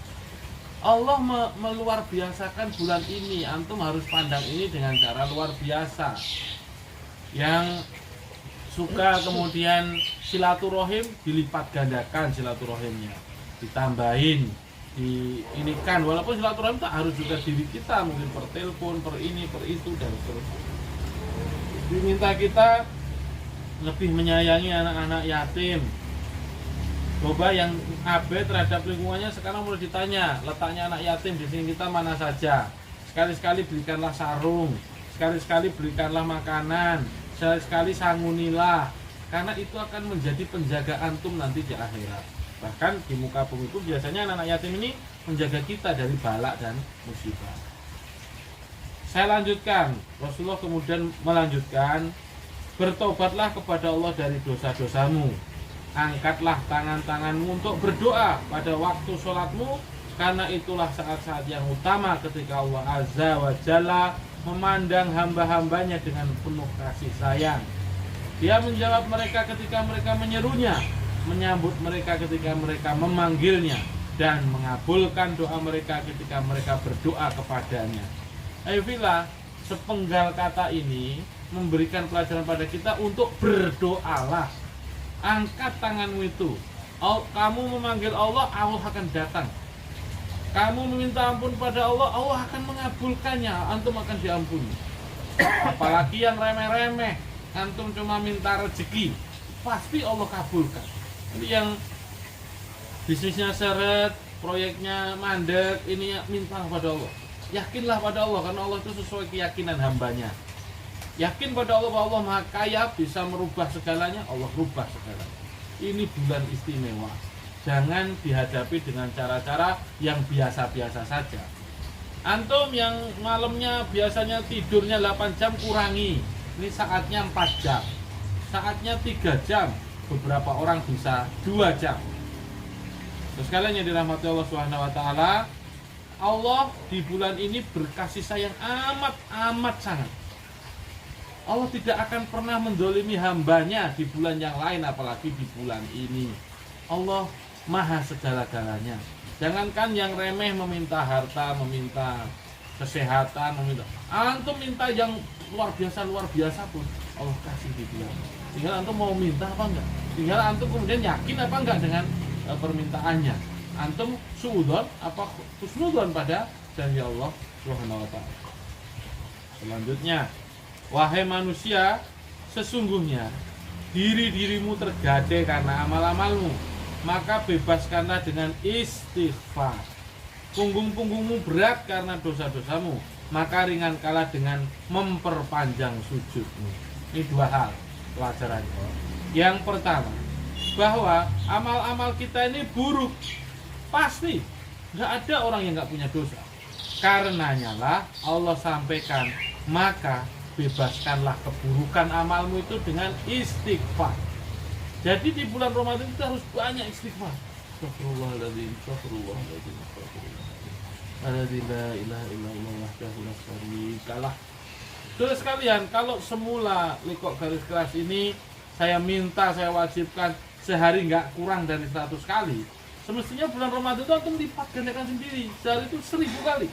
Allah meluar biasakan bulan ini. Antum harus pandang ini dengan cara luar biasa. Yang suka kemudian silaturahim, dilipat gandakan silaturahimnya, ditambahin, diinikan. Walaupun silaturahim tak harus juga diri kita, mungkin per telepon, per ini, per itu, dan seterusnya. Diminta kita lebih menyayangi anak-anak yatim. Coba yang abe terhadap lingkungannya sekarang mulai ditanya, letaknya anak yatim di sini kita mana saja. Sekali-sekali berikanlah sarung, sekali-sekali berikanlah makanan, sekali-sekali sangunilah, karena itu akan menjadi penjaga antum nanti di akhirat. Bahkan di muka bumi itu biasanya anak-anak yatim ini menjaga kita dari balak dan musibah. Saya lanjutkan, Rasulullah kemudian melanjutkan, bertobatlah kepada Allah dari dosa-dosamu, angkatlah tangan-tanganmu untuk berdoa pada waktu sholatmu, karena itulah saat-saat yang utama ketika Allah Azza wa Jalla memandang hamba-hambanya dengan penuh kasih sayang. Dia menjawab mereka ketika mereka menyerunya, menyambut mereka ketika mereka memanggilnya, dan mengabulkan doa mereka ketika mereka berdoa kepadanya. Ayolah, sepenggal kata ini memberikan pelajaran pada kita untuk berdoalah. Angkat tanganmu itu. Kamu memanggil Allah, Allah akan datang. Kamu meminta ampun pada Allah, Allah akan mengabulkannya. Antum akan diampuni. Apalagi yang remeh-remeh, antum cuma minta rezeki, pasti Allah kabulkan. Jadi yang bisnisnya seret, proyeknya mandek, ini minta pada Allah. Yakinlah pada Allah, karena Allah itu sesuai keyakinan hambanya. Yakin pada Allah bahwa Allah Maha Kaya, bisa merubah segalanya, Allah rubah segalanya. Ini bulan istimewa. Jangan dihadapi dengan cara-cara yang biasa-biasa saja. Antum yang malamnya biasanya tidurnya 8 jam, kurangi. Ini saatnya 4 jam. Saatnya 3 jam. Beberapa orang bisa 2 jam. Terus kalian yang dirahmati Allah Subhanahu wa taala, Allah di bulan ini berkasih sayang amat sangat. Allah tidak akan pernah mendolimi hambanya di bulan yang lain, apalagi di bulan ini. Allah maha segala-galanya. Jangankan yang remeh meminta harta, meminta kesehatan, antum minta yang luar biasa pun Allah kasih di bulan. Tinggal antum mau minta apa enggak. Tinggal antum kemudian yakin apa enggak dengan permintaannya. Antum suudzon apa husnudzon pada janji Allah Subhanahu wa taala. Selanjutnya, wahai manusia, sesungguhnya dirimu tergadai karena amal-amalmu, maka bebaskanlah dengan istighfar. Punggung-punggungmu berat karena dosa-dosamu, maka ringankanlah dengan memperpanjang sujudmu. Ini dua hal pelajarannya. Yang pertama, bahwa amal-amal kita ini buruk. Pasti, nggak ada orang yang nggak punya dosa. Karenanya lah Allah sampaikan, maka bebaskanlah keburukan amalmu itu dengan istighfar. Jadi di bulan Ramadan kita harus banyak istighfar. Astagfirullahaladzim, astagfirullahaladzim, astagfirullahaladzim. La ilaha illallah wahdahu la syarikalah. Saudara sekalian, kalau semula Likok Garis Keras ini saya minta, saya wajibkan sehari nggak kurang dari 100 kali. Semestinya bulan Ramadan itu akan lipat gandakan sendiri. Sehari itu 1000 kali.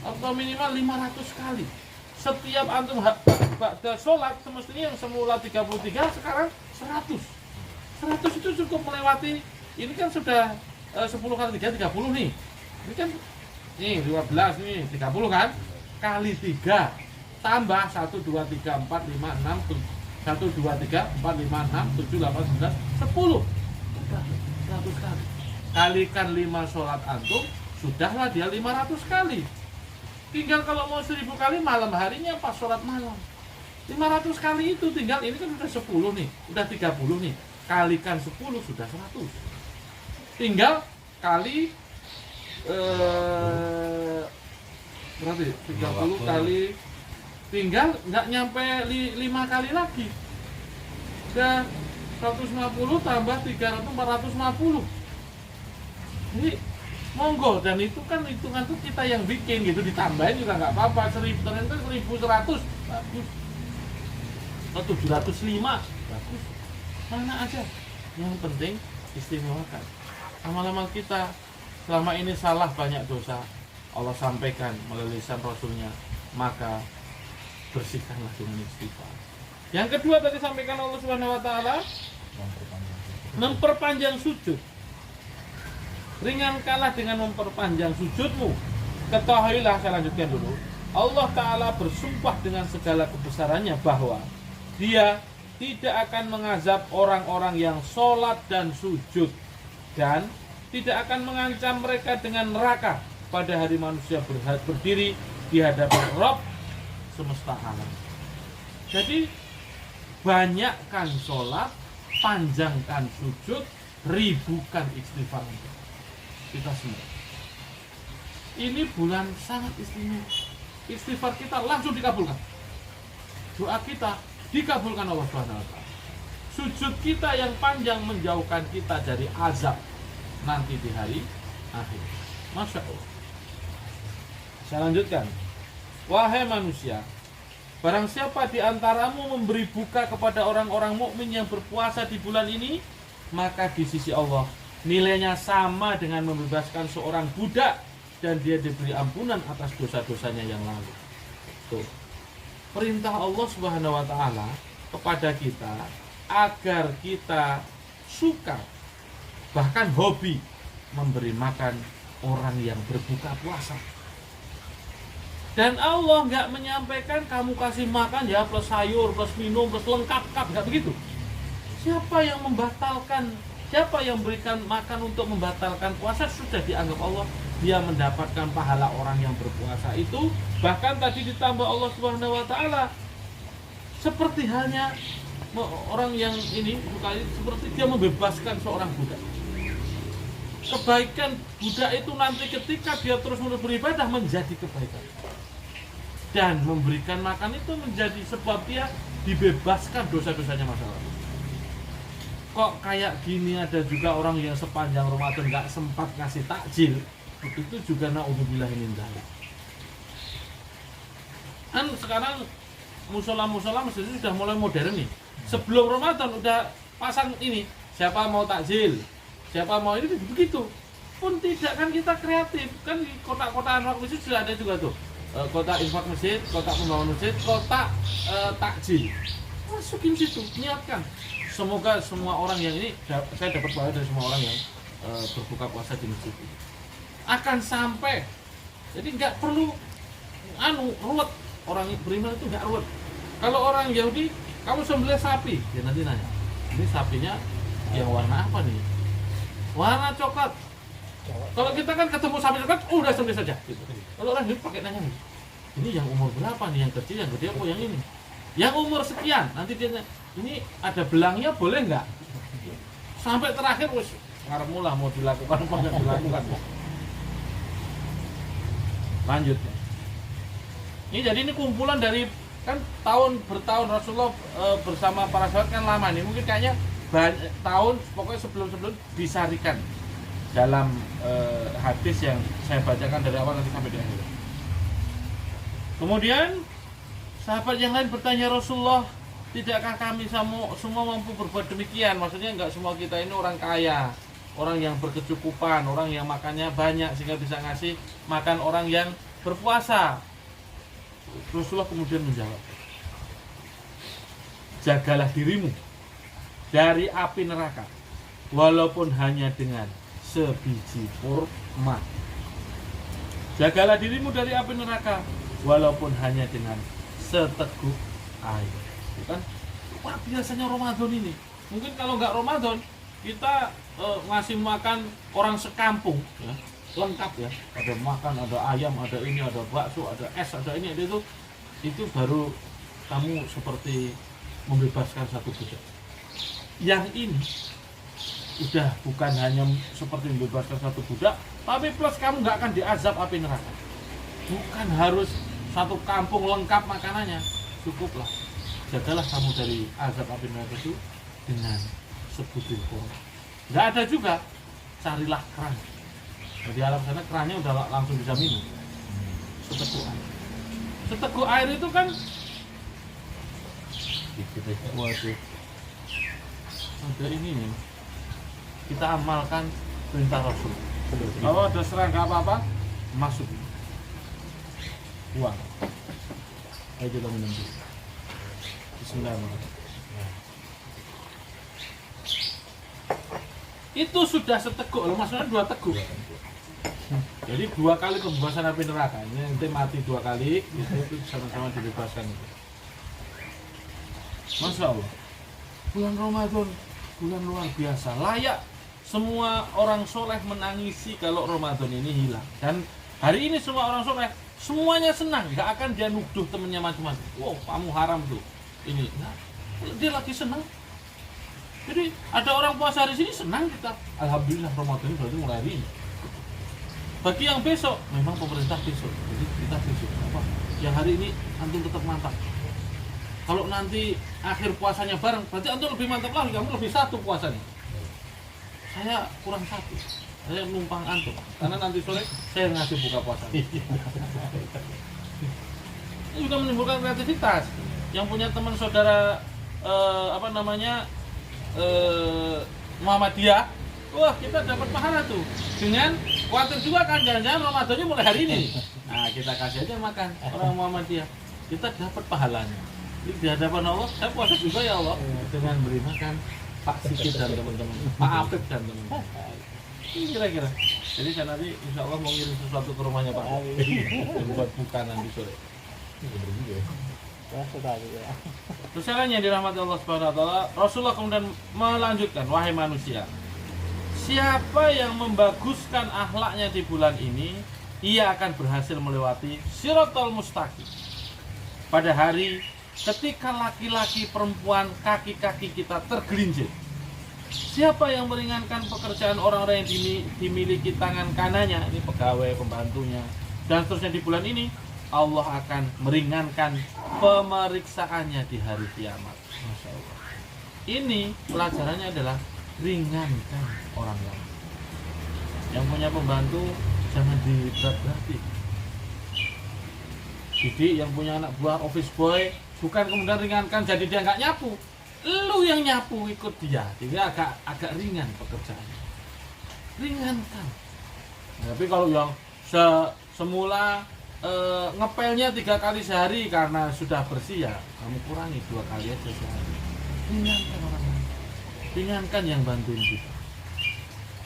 Atau minimal 500 kali. Setiap antum ba'da sholat, semestinya yang semula 33 sekarang 100. 100 itu cukup melewati, ini kan sudah 10 kali 3, 30 nih. Ini kan, nih 12 nih, 30 kan? Kali 3, tambah 1, 2, 3, 4, 5, 6, 1, 2, 3, 4, 5, 6, 7, 8, 9, 10. Sudah 100 kali. Kalikan 5 sholat antum, sudahlah dia 500 kali. Tinggal kalau mau 1000 kali malam harinya pas sholat malam. 500 kali itu tinggal, ini kan sudah 10 nih, udah 30 nih. Kalikan 10 sudah 100. Tinggal kali berarti 30 kali, tinggal nggak nyampe 5 kali lagi. Udah 150 tambah 300, 450. Jadi monggo, dan itu kan hitungan tuh kita yang bikin gitu, ditambahin juga nggak apa-apa. 1000 ternyata 1100 bagus, atau 705 bagus, mana aja. Yang penting istimewakan amal-amal kita. Selama ini salah, banyak dosa, Allah sampaikan melalui lisan Rasulnya, maka bersihkanlah dengan istighfar. Yang kedua tadi sampaikan Allah Subhanahu wa taala, memperpanjang sujud. Ringankanlah dengan memperpanjang sujudmu. Ketahuilah, saya lanjutkan dulu. Allah Ta'ala bersumpah dengan segala kebesarannya bahwa Dia tidak akan mengazab orang-orang yang sholat dan sujud, dan tidak akan mengancam mereka dengan neraka pada hari manusia berdiri di hadapan Rabb semesta alam. Jadi banyakkan sholat, panjangkan sujud, ribukan istighfar kita semua. Ini bulan sangat istimewa. Istighfar kita langsung dikabulkan. Doa kita dikabulkan Allah Subhanahu wa taala. Sujud kita yang panjang menjauhkan kita dari azab nanti di hari akhir. Masya Allah. Saya lanjutkan. Wahai manusia, barang siapa di antaramu memberi buka kepada orang-orang mukmin yang berpuasa di bulan ini, maka di sisi Allah nilainya sama dengan membebaskan seorang budak, dan dia diberi ampunan atas dosa-dosanya yang lalu. Tuh. Perintah Allah Subhanahu wa taala kepada kita agar kita suka, bahkan hobi memberi makan orang yang berbuka puasa. Dan Allah nggak menyampaikan kamu kasih makan ya plus sayur, plus minum, plus lengkap, nggak begitu. Siapa yang membatalkan, siapa yang berikan makan untuk membatalkan puasa, sudah dianggap Allah dia mendapatkan pahala orang yang berpuasa itu. Bahkan tadi ditambah Allah Subhanahu wa taala, seperti halnya orang yang ini seperti dia membebaskan seorang budak. Kebaikan budak itu nanti ketika dia terus-menerus beribadah menjadi kebaikan. Dan memberikan makan itu menjadi sebab dia dibebaskan dosa-dosanya masa lalu. Kok kayak gini ada juga orang yang sepanjang Ramadan nggak sempat ngasih takjil, begitu juga naudzubillah min dzalik. Kan sekarang musola-musola masjid sudah mulai modern nih. Sebelum Ramadan udah pasang ini, siapa mau takjil, siapa mau ini begitu. Pun tidak, kan kita kreatif. Kan di kotak-kotak infak masjid sudah ada juga tuh. Kotak infak masjid, kotak pembangunan masjid, kotak takjil. Masukin situ, niatkan. Semoga semua orang yang ini, saya dapat pahala dari semua orang yang berbuka puasa di masjid ini. Akan sampai, jadi nggak perlu ruwet. Orang beriman itu nggak ruwet. Kalau orang Yahudi, kamu sembelih sapi, dia nanti nanya, ini sapinya yang warna apa nih? Warna coklat. Kalau kita kan ketemu sapi coklat, udah sembelih saja. Gitu. Kalau orang Yahudi pakai nanya, ini yang umur berapa nih? Yang kecil, yang gede, apa yang ini? Yang umur sekian, nanti dia nanya, ini ada belangnya boleh nggak? Sampai terakhir, wis ngarep mula mau dilakukan apa nggak dilakukan. Lanjut. Ini jadi ini kumpulan dari kan tahun bertahun Rasulullah bersama para sahabat kan lama nih, mungkin kayaknya tahun pokoknya sebelum disarikan dalam hadis yang saya bacakan dari awal nanti sampai di akhir. Kemudian sahabat yang lain bertanya, Rasulullah, tidakkah kami semua mampu berbuat demikian? Maksudnya enggak semua kita ini orang kaya, orang yang berkecukupan, orang yang makannya banyak sehingga bisa ngasih makan orang yang berpuasa. Rasulullah kemudian menjawab, jagalah dirimu dari api neraka walaupun hanya dengan sebiji kurma. Jagalah dirimu dari api neraka walaupun hanya dengan seteguk air. Bukan? Wah, biasanya Ramadan ini. Mungkin kalau nggak Ramadan, kita ngasih makan orang sekampung, ya, lengkap ya. Ada makan, ada ayam, ada ini, ada bakso, ada es, ada ini, ada itu baru kamu seperti membebaskan satu budak. Yang ini udah bukan hanya seperti membebaskan satu budak, tapi plus kamu nggak akan diazab api neraka. Bukan harus satu kampung lengkap makanannya, cukuplah. Jagalah kamu dari azab api neraka itu dengan sebutir kurma. Nggak ada juga, carilah keran. Di alam sana kerannya udah langsung bisa minum. Seteguk air. Seteguk air itu kan, waduh, ada ini nih. Kita amalkan perintah Rasul. Kalau ada serangga apa-apa, masuk. Buang. Ayo kita minum dulu. Bismillahirrahmanirrahim. Itu sudah seteguk, maksudnya 2 teguk. Jadi 2 kali pembebasan api neraka. Ini nanti mati 2 kali, itu sama-sama dibebaskan. Masya Allah. Bulan Ramadan, bulan luar biasa. Layak semua orang soleh menangisi kalau Ramadan ini hilang. Dan hari ini semua orang soleh semuanya senang, nggak akan dia nuduh temennya macam-macam. Wow, kamu haram tuh. Ini, nah, dia lagi senang. Jadi ada orang puasa hari sini senang kita. Alhamdulillah Ramadan berarti mulai hari ini. Bagi yang besok, memang pemerintah besok. Jadi kita besok. Apa? Yang hari ini antum tetap mantap. Kalau nanti akhir puasanya bareng, berarti antum lebih mantap lagi. Kamu lebih 1 puasanya. Saya kurang 1. Saya numpang antum. Karena nanti sore saya ngasih buka puasa. Ini juga menimbulkan kreativitas. Yang punya teman saudara Muhammadiyah, wah kita dapat pahala tuh. Dengan khawatir juga kan jangan-jangan Ramadannya mulai hari ini. Nah kita kasih aja makan orang Muhammadiyah, kita dapat pahalanya. Di hadapan Allah, saya puasa juga ya Allah dengan beri makan Pak Sikit dan teman-teman, Pak Apip dan teman-teman. Ini kira-kira. Jadi saya nanti insya Allah mau ngirim sesuatu ke rumahnya Pak buat buka nanti sore. Terus yang dirahmati Allah Subhanahu wa taala, Rasulullah kemudian melanjutkan, wahai manusia, siapa yang membaguskan akhlaknya di bulan ini, ia akan berhasil melewati Shiratal Mustaqim. Pada hari ketika laki-laki perempuan kaki-kaki kita tergelincir. Siapa yang meringankan pekerjaan orang-orang yang dimiliki tangan kanannya, ini pegawai, pembantunya, dan seterusnya di bulan ini, Allah akan meringankan pemeriksaannya di hari kiamat. Masya Allah. Ini pelajarannya adalah ringankan orang lain. Yang punya pembantu jangan diberat-berati. Jadi yang punya anak buah office boy, bukan kemudian ringankan jadi dia nggak nyapu. Lu yang nyapu ikut dia, jadi agak ringan pekerjaannya. Ringankan. Tapi kalau yang semula ngepelnya 3 kali sehari karena sudah bersih, ya kamu kurangi 2 kali aja sehari. Ringankan orang lain. Ringankan yang bantuin kita.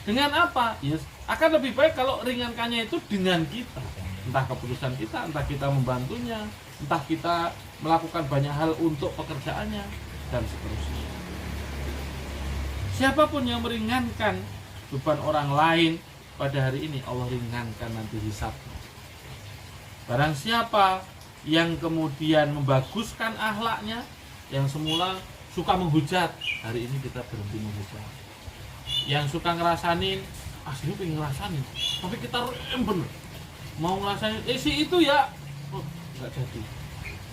Dengan apa? Ya, akan lebih baik kalau ringankannya itu dengan kita. Entah keputusan kita, entah kita membantunya, entah kita melakukan banyak hal untuk pekerjaannya, dan seterusnya. Siapapun yang meringankan beban orang lain pada hari ini, Allah ringankan nanti hisabnya. Barang siapa yang kemudian membaguskan akhlaknya, yang semula suka menghujat, hari ini kita berhenti menghujat. Yang suka ngerasanin, aslinya pengen ngerasanin, tapi kita rem bener. Mau ngerasain, si itu ya, oh, nggak jadi.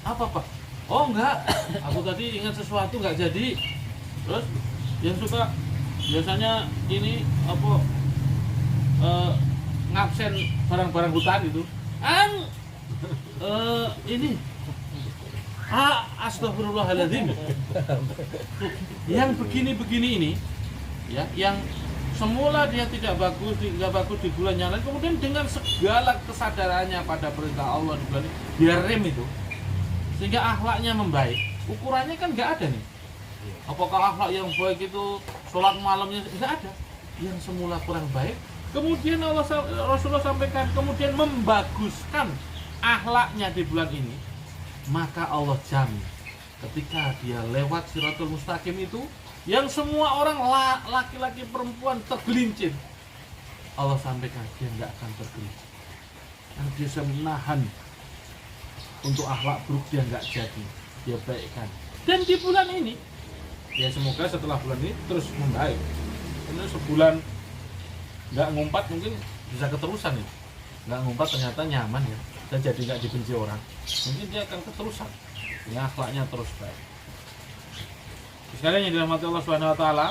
Apa Pak? Oh enggak, aku tadi ingat sesuatu nggak jadi. Terus yang suka biasanya ini apa ngabsen barang-barang hutan itu, ini astagfirullahaladzim. Yang begini-begini ini, ya, yang semula dia tidak bagus di bulan yang lain, kemudian dengan segala kesadarannya pada perintah Allah di bulan ini, dia rem itu, sehingga akhlaknya membaik. Ukurannya kan nggak ada nih. Apakah akhlak yang baik itu sholat malamnya? Nggak ada. Yang semula kurang baik, kemudian Rasulullah sampaikan, kemudian membaguskan akhlaknya di bulan ini, maka Allah jamin ketika dia lewat Shiratul Mustaqim itu, yang semua orang laki-laki perempuan tergelincir, Allah sampaikan dia nggak akan tergelincir. Karena dia bisa menahan untuk akhlak buruk, dia nggak jadi, dia baikkan. Dan di bulan ini, ya semoga setelah bulan ini terus membaik. Karena sebulan nggak ngumpat mungkin bisa keterusan nih. Nggak ngumpat ternyata nyaman ya, dan jadi nggak dibenci orang. Mungkin dia akan keterusan, ya akhlaknya terus baik. Sekalian yang dirahmati Allah Subhanahu wa taala,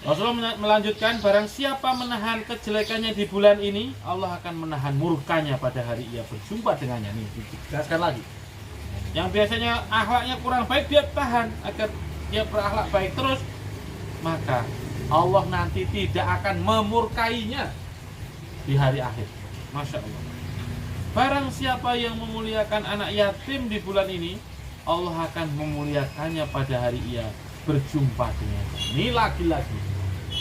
Rasulullah melanjutkan, barang siapa menahan kejelekannya di bulan ini, Allah akan menahan murkanya pada hari ia berjumpa dengannya. Nih, dijelaskan lagi. Yang biasanya akhlaknya kurang baik, dia tahan agar dia berakhlak baik terus, maka Allah nanti tidak akan memurkainya di hari akhir. Masya Allah. Barang siapa yang memuliakan anak yatim di bulan ini, Allah akan memuliakannya pada hari ia berjumpa dengannya. Ini lagi-lagi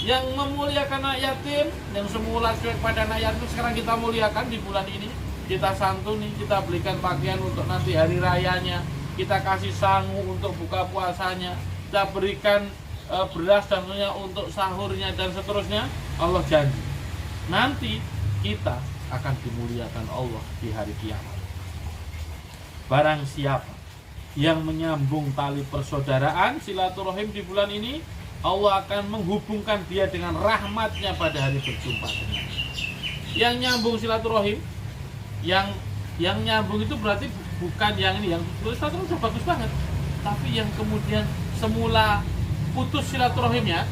yang memuliakan anak yatim, yang semula cuek pada anak yatim, sekarang kita muliakan di bulan ini. Kita santuni, kita belikan pakaian untuk nanti hari rayanya, kita kasih sangu untuk buka puasanya, kita berikan beras dan minyak untuk sahurnya dan seterusnya. Allah janji nanti kita akan dimuliakan Allah di hari kiamat. Barang siapa yang menyambung tali persaudaraan silaturahim di bulan ini, Allah akan menghubungkan dia dengan rahmatnya pada hari berjumpa dengannya. Yang nyambung silaturahim, yang nyambung itu berarti bukan yang ini, yang silaturahim sudah bagus banget, tapi yang kemudian semula putus silaturahimnya,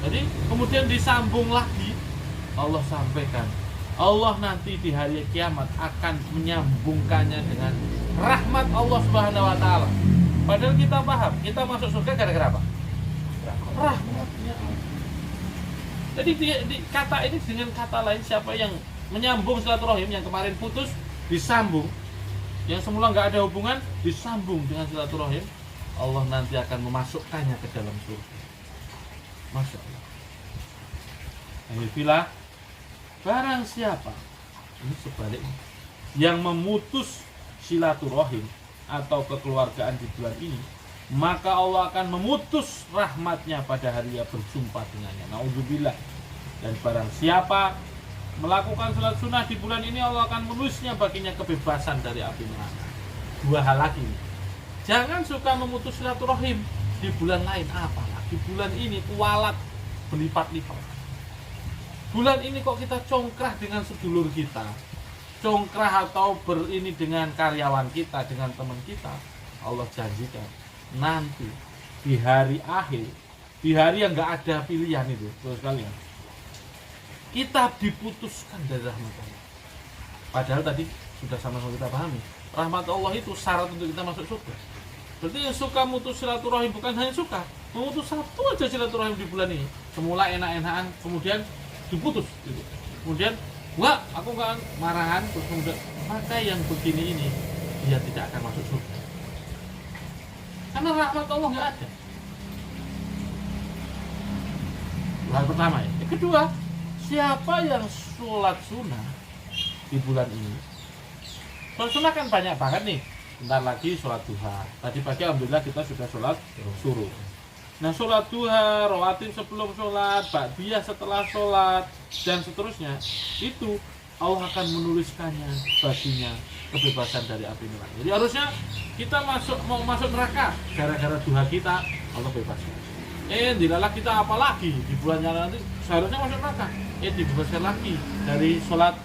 jadi kemudian disambung lagi, Allah sampaikan, Allah nanti di hari kiamat akan menyambungkannya dengan rahmat Allah Subhanahu wa taala. Padahal kita paham, kita masuk surga gara-gara apa? Rahmatnya Allah. Jadi di kata ini dengan kata lain, siapa yang menyambung silaturahim, yang kemarin putus disambung, yang semula nggak ada hubungan disambung dengan silaturahim, Allah nanti akan memasukkannya ke dalam surga. Masya Allah. Alhamdulillah. Barang siapa, ini sebaliknya, yang memutus silaturahim atau kekeluargaan di bulan ini, maka Allah akan memutus rahmatnya pada hari ia berjumpa dengannya. Naudzubillah. Dan barang siapa melakukan salat sunnah di bulan ini, Allah akan menulisnya baginya kebebasan dari api neraka. Dua hal lagi. Jangan suka memutus silaturahim di bulan lain, apalagi bulan ini kualat berlipat-lipat. Bulan ini kok kita congkrah dengan sedulur kita, congkrah atau berini dengan karyawan kita, dengan teman kita, Allah janjikan nanti di hari akhir, di hari yang nggak ada pilihan itu, terus kalian, kita diputuskan dari rahmat Allah. Padahal tadi sudah sama-sama kita pahami, rahmat Allah itu syarat untuk kita masuk surga. Berarti yang suka mutus silaturahim bukan hanya suka, memutus satu aja silaturahim di bulan ini. Semula enak-enakan, kemudian diputus gitu. Kemudian enggak, aku enggak marahan, terus kemudian maka yang begini ini dia tidak akan masuk surga. Karena rahmat Allah enggak ada. Hal pertama ya. Yang kedua, siapa yang sholat sunnah di bulan ini? Sholat sunnah kan banyak banget nih. Bentar lagi sholat duha. Tadi pagi alhamdulillah kita sudah sholat suruh. Nah sholat duha, rawatib sebelum sholat, ba'diyah setelah sholat, dan seterusnya, itu Allah akan menuliskannya baginya kebebasan dari api neraka. Jadi harusnya kita mau masuk neraka gara-gara duha kita, Allah bebaskan. Dilalah kita apalagi di bulan yang nanti seharusnya masuk neraka. Dibebaskan lagi dari sholat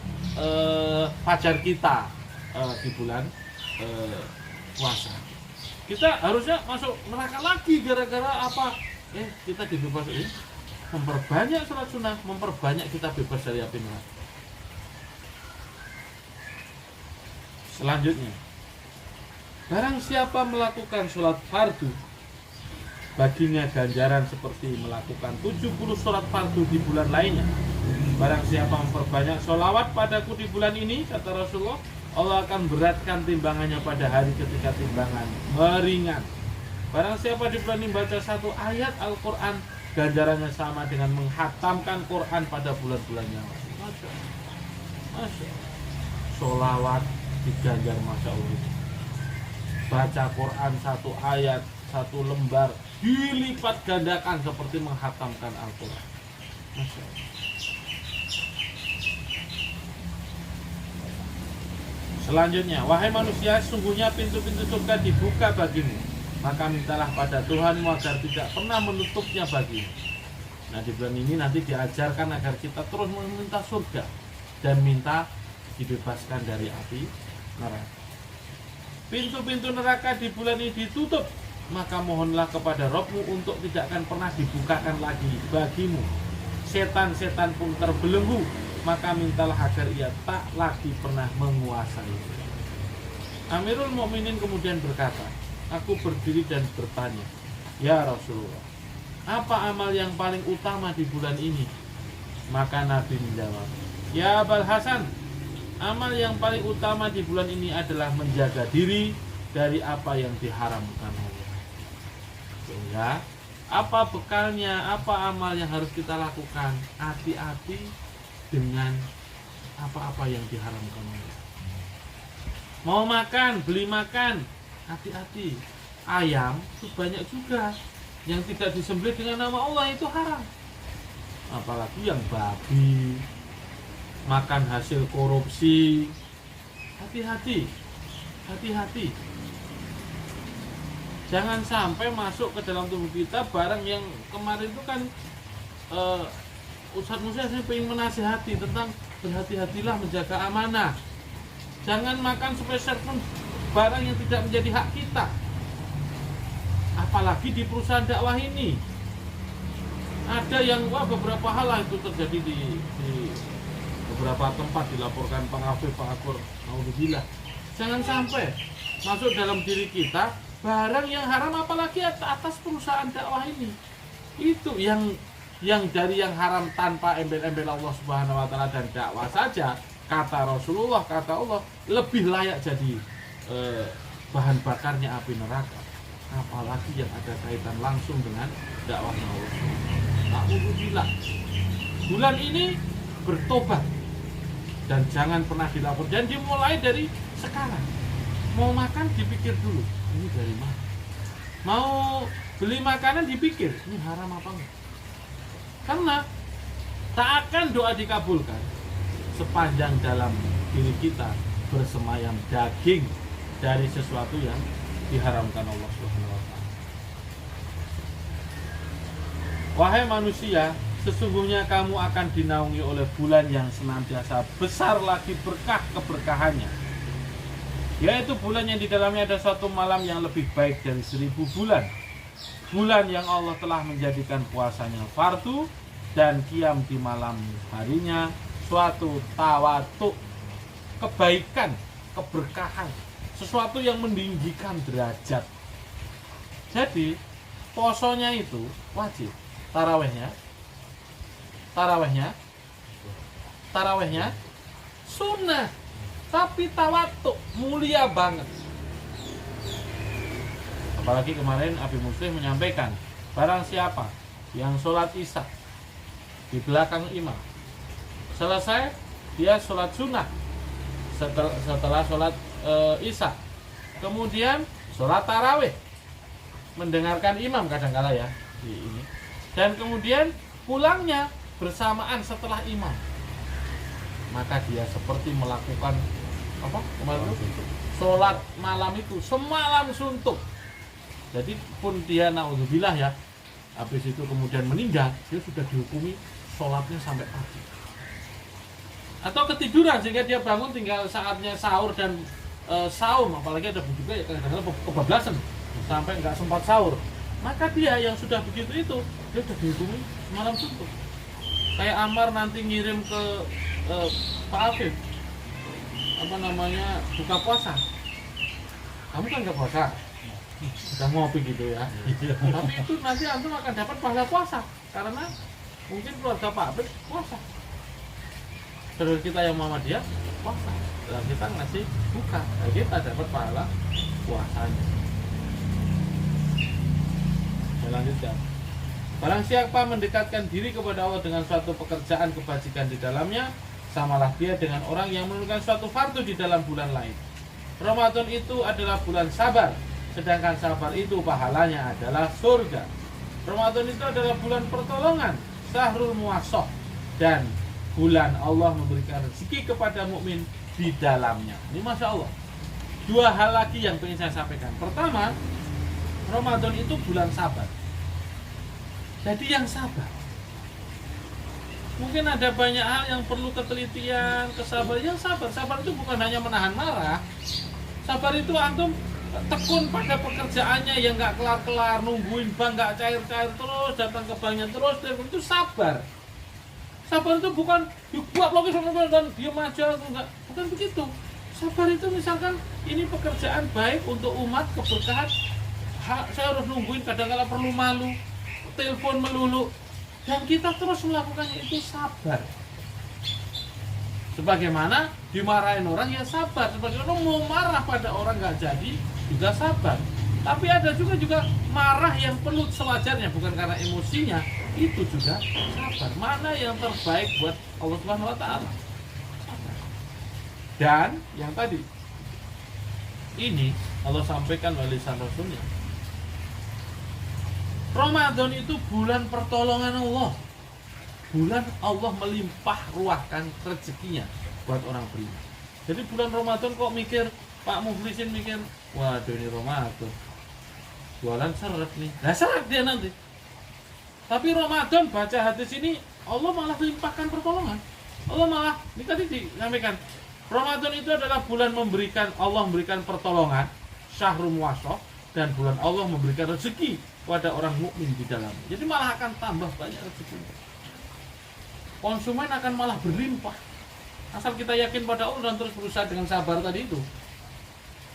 fajar kita di bulan puasa. Kita harusnya masuk neraka lagi gara-gara apa? Kita dibebaskan. Memperbanyak sholat sunnah, memperbanyak kita bebas dari api neraka. Selanjutnya, barang siapa melakukan sholat fardu, baginya ganjaran seperti melakukan 70 sholat fardu di bulan lainnya. Barang siapa memperbanyak sholawat padaku di bulan ini, kata Rasulullah, Allah akan beratkan timbangannya pada hari ketika timbangan meringan. Barang siapa di bulan ini baca satu ayat Al-Quran, ganjarannya sama dengan menghatamkan Quran pada bulan-bulannya. Masya Allah. Sholawat diganjar Masya Allah. Baca Quran satu ayat, satu lembar, dilipat gandakan seperti menghatamkan Al-Quran. Masya Allah. Selanjutnya, wahai manusia, sungguhnya pintu-pintu surga dibuka bagimu, maka mintalah pada Tuhanmu agar tidak pernah menutupnya bagimu. Nah di bulan ini nanti diajarkan agar kita terus meminta surga dan minta dibebaskan dari api neraka. Pintu-pintu neraka di bulan ini ditutup, maka mohonlah kepada Rabbmu untuk tidak akan pernah dibukakan lagi bagimu. Setan-setan pun terbelenggu, maka mintalah agar ia tak lagi pernah menguasai. Amirul Mukminin kemudian berkata, aku berdiri dan bertanya, ya Rasulullah, apa amal yang paling utama di bulan ini? Maka Nabi menjawab, ya Abul Hasan, amal yang paling utama di bulan ini adalah menjaga diri dari apa yang diharamkan Allah. Sehingga apa bekalnya, apa amal yang harus kita lakukan? Hati-hati dengan apa-apa yang diharamkan Allah. Mau makan, beli makan, hati-hati. Ayam itu banyak juga yang tidak disembelih dengan nama Allah, itu haram. Apalagi yang babi, makan hasil korupsi. Hati-hati, hati-hati. Jangan sampai masuk ke dalam tubuh kita barang yang kemarin itu kan Ustadz Musa saya ingin menasihati tentang berhati-hatilah menjaga amanah. Jangan makan sepeser pun barang yang tidak menjadi hak kita. Apalagi di perusahaan dakwah ini. Ada yang beberapa hal lah itu terjadi di beberapa tempat dilaporkan pengakur. Alhamdulillah. Jangan sampai masuk dalam diri kita barang yang haram, apalagi atas perusahaan dakwah ini. Itu yang dari yang haram tanpa embel-embel Allah Subhanahu wa taala dan dakwah saja, kata Rasulullah, kata Allah, lebih layak jadi bahan bakarnya api neraka. Apalagi yang ada kaitan langsung dengan dakwahnya Allah. Alhamdulillah. Bulan ini bertobat dan jangan pernah dilapor, dan dimulai dari sekarang. Mau makan dipikir dulu, ini dari mana? Mau beli makanan dipikir, ini haram apa enggak? Karena tak akan doa dikabulkan sepanjang dalam diri kita bersemayam daging dari sesuatu yang diharamkan Allah Subhanahu wa taala. Wahai manusia, sesungguhnya kamu akan dinaungi oleh bulan yang senantiasa besar lagi berkah keberkahannya, yaitu bulan yang di dalamnya ada suatu malam yang lebih baik dari 1000 bulan. Bulan yang Allah telah menjadikan puasanya fardu dan qiyam di malam harinya suatu tawatuk, kebaikan, keberkahan, sesuatu yang meninggikan derajat. Jadi posonya itu wajib, tarawehnya sunnah, tapi tawatuk mulia banget. Apalagi kemarin Abi Muslim menyampaikan, barang siapa yang sholat isya di belakang imam, selesai dia sholat sunnah setelah sholat isya, kemudian sholat tarawih, mendengarkan imam kadang-kala ya di ini, dan kemudian pulangnya bersamaan setelah imam, maka dia seperti melakukan apa kemarin itu, sholat malam itu semalam suntuk. Jadi pun dia naudzubillah ya, habis itu kemudian meninggal, dia sudah dihukumi sholatnya sampai pagi. Atau ketiduran sehingga dia bangun tinggal saatnya sahur dan saum, apalagi ada juga ya kadang-kadang kebablasan sampai nggak sempat sahur, maka dia yang sudah begitu itu dia sudah dihukumi semalam suntuk. Kayak Ammar nanti ngirim ke Pak Afif buka puasa, kamu kan nggak puasa, udah ngopi gitu ya. Tapi itu nanti antum akan dapat pahala puasa karena mungkin keluarga Pak Abed puasa, saudara kita yang Muhammadiyah puasa, dan kita ngasih buka, nah kita dapat pahala puasanya. Lanjutkan. Barang siapa mendekatkan diri kepada Allah dengan suatu pekerjaan kebajikan di dalamnya, samalah dia dengan orang yang menunaikan suatu fardu di dalam bulan lain. Ramadan itu adalah bulan sabar, sedangkan sabar itu pahalanya adalah surga. Ramadan itu adalah bulan pertolongan, syahrul muwassah, dan bulan Allah memberikan rezeki kepada mukmin di dalamnya. Ini Masya Allah. Dua hal lagi yang ingin saya sampaikan. Pertama, Ramadan itu bulan sabar. Jadi yang sabar. Mungkin ada banyak hal yang perlu ketelitian, kesabaran. Yang sabar, sabar itu bukan hanya menahan marah. Sabar itu antum tekun pada pekerjaannya yang nggak kelar-kelar, nungguin bank nggak cair-cair terus, datang ke banknya terus, itu sabar. Sabar itu bukan dibuat lagi dan diam aja, enggak, bukan begitu. Sabar itu misalkan ini pekerjaan baik untuk umat, keberkahan, saya harus nungguin, kadang-kadang perlu malu, telepon melulu, dan kita terus melakukannya, itu sabar. Sebagaimana dimarahin orang ya sabar, sebagaimana mau marah pada orang nggak jadi juga sabar. Tapi ada juga marah yang perlu sewajarnya, bukan karena emosinya, itu juga sabar. Mana yang terbaik buat Allah Subhanahu Wa Taala? Dan yang tadi ini Allah sampaikan melalui lisan Rasulnya, Ramadan itu bulan pertolongan Allah. Bulan Allah melimpah ruahkan rezekinya buat orang beriman. Jadi bulan Ramadan kok mikir, Pak Muflisin mikir, waduh ini Ramadan, jualan seret nih, nah seret dia nanti. Tapi Ramadan baca hadis ini, Allah malah melimpahkan pertolongan. Allah malah, ini tadi disampaikan, Ramadan itu adalah bulan Allah memberikan pertolongan, syahrul muwassah, dan bulan Allah memberikan rezeki pada orang mukmin di dalamnya. Jadi malah akan tambah banyak rezeki. Konsumen akan malah berlimpah. Asal kita yakin pada Allah dan terus berusaha dengan sabar tadi itu.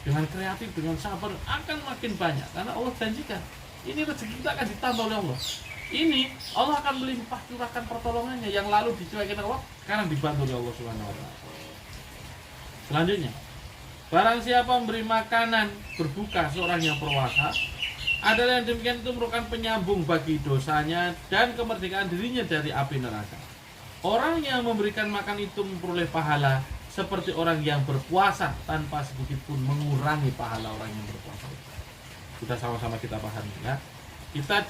Dengan kreatif, dengan sabar akan makin banyak. Karena Allah janjikan, ini rezeki kita akan ditambah oleh Allah. Ini Allah akan melimpah curahkan pertolongannya yang lalu dicuekin Allah, sekarang dibantu oleh Allah Subhanahu wa taala. Selanjutnya, barang siapa memberi makanan berbuka seorang yang berpuasa, adalah yang demikian itu merupakan penyambung bagi dosanya dan kemerdekaan dirinya dari api neraka. Orang yang memberikan makan itu memperoleh pahala seperti orang yang berpuasa tanpa sedikit pun mengurangi pahala orang yang berpuasa. Kita sama-sama kita pahami ya. Kita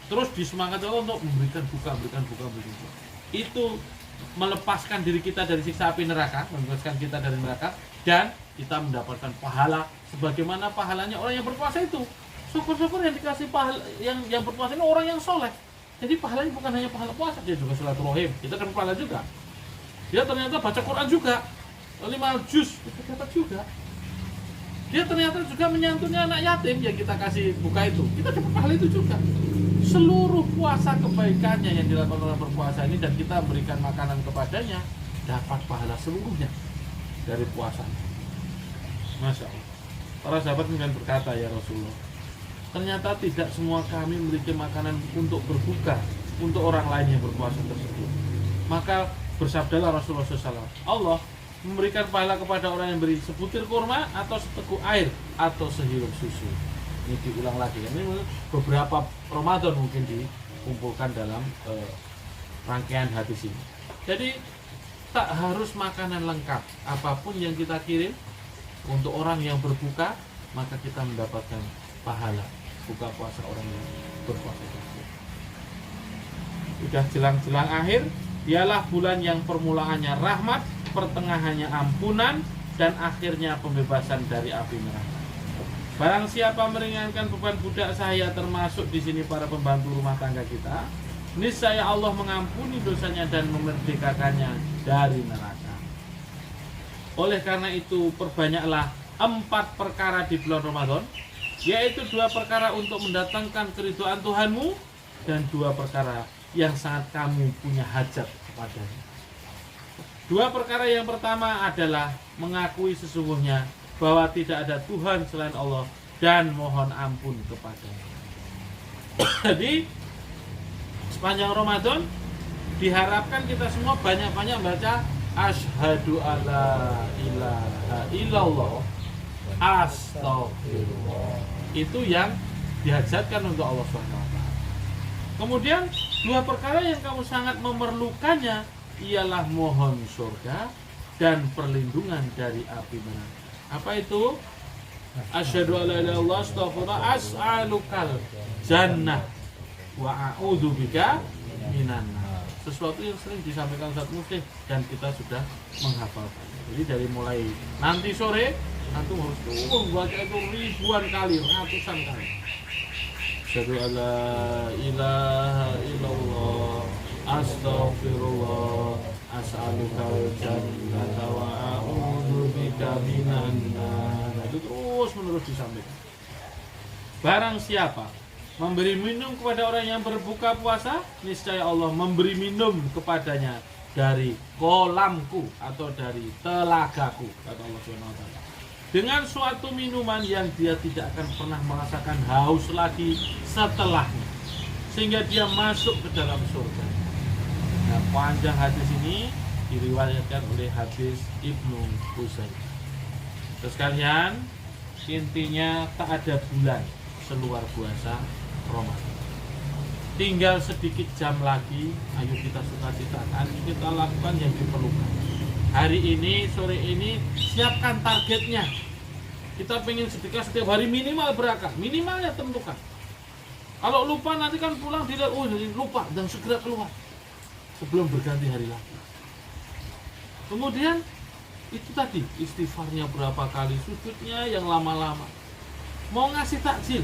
terus disemangati Allah untuk memberikan buka. Itu melepaskan diri kita dari siksa api neraka, membebaskan kita dari neraka, dan kita mendapatkan pahala sebagaimana pahalanya orang yang berpuasa itu. Syukur-syukur yang dikasih pahala yang berpuasa ini orang yang soleh. Jadi pahalanya bukan hanya pahala puasa, dia juga silaturahim, kita kan pahala juga. Dia ternyata baca Quran juga, 5 juz kita dapat juga. Dia ternyata juga menyantuni anak yatim yang kita kasih buka itu, kita dapat pahala itu juga. seluruh puasa kebaikannya yang dilakukan orang berpuasa ini dan kita berikan makanan kepadanya, dapat pahala seluruhnya dari puasanya. Masya Allah. Para sahabat kemudian berkata, ya Rasulullah, ternyata tidak semua kami memiliki makanan untuk berbuka untuk orang lain yang berpuasa tersebut. Maka bersabdalah Rasulullah SAW, Allah memberikan pahala kepada orang yang beri sebutir kurma atau seteguk air atau sehirup susu. Ini diulang lagi. Ini beberapa Ramadan mungkin dikumpulkan dalam rangkaian hadis ini. Jadi tak harus makanan lengkap, apapun yang kita kirim untuk orang yang berbuka, maka kita mendapatkan pahala buka puasa orang yang berpuasa tersebut. Sudah jelang-jelang akhir, dialah bulan yang permulaannya rahmat, pertengahannya ampunan, dan akhirnya pembebasan dari api neraka. Barang siapa meringankan beban budak sahaya, termasuk di sini para pembantu rumah tangga kita, niscaya Allah mengampuni dosanya dan memerdekakannya dari neraka. Oleh karena itu, perbanyaklah 4 perkara di bulan Ramadan, yaitu 2 perkara untuk mendatangkan keridhaan Tuhanmu dan 2 perkara yang sangat kamu punya hajat kepadanya. 2 perkara yang pertama adalah mengakui sesungguhnya bahwa tidak ada Tuhan selain Allah dan mohon ampun kepadanya. Jadi sepanjang Ramadan diharapkan kita semua banyak-banyak baca asyhadu alla ilaha illallah, astagfirullah. Itu yang dihajatkan untuk Allah SWT. Kemudian 2 perkara yang kamu sangat memerlukannya ialah mohon surga dan perlindungan dari api neraka. Apa itu? Asyhadu alla ilaha illallah, astagfirullah, as'alukal jannah wa a'udzubika minan nar. Sesuatu yang sering disampaikan Ustaz Mufti dan kita sudah menghafalkan. Jadi dari mulai nanti sore antum harus baca itu ribuan kali, ratusan kali. Asyhadu alla ilaha illallah, astaghfirullah, as'alukal jannata wa a'udzubika minan nar. Itu terus menerus disampaikan. Barang siapa memberi minum kepada orang yang berbuka puasa, niscaya Allah memberi minum kepadanya dari kolamku atau dari telagaku, kata Allah SWT, dengan suatu minuman yang dia tidak akan pernah merasakan haus lagi setelahnya, sehingga dia masuk ke dalam surga. Nah, panjang hadis ini diriwayatkan oleh hadis Ibnu Husain. Terus kalian, intinya tak ada bulan seluar puasa Ramadan. Tinggal sedikit jam lagi, ayo kita sukacitakan, kita lakukan yang diperlukan. Hari ini, sore ini, siapkan targetnya. Kita pengen sedekah setiap hari minimal berapa? Minimalnya tentukan. Kalau lupa nanti kan pulang dilihat, oh jadi lupa, dan segera keluar sebelum berganti hari lagi. Kemudian itu tadi istighfarnya berapa kali, sujudnya yang lama-lama. Mau ngasih takjil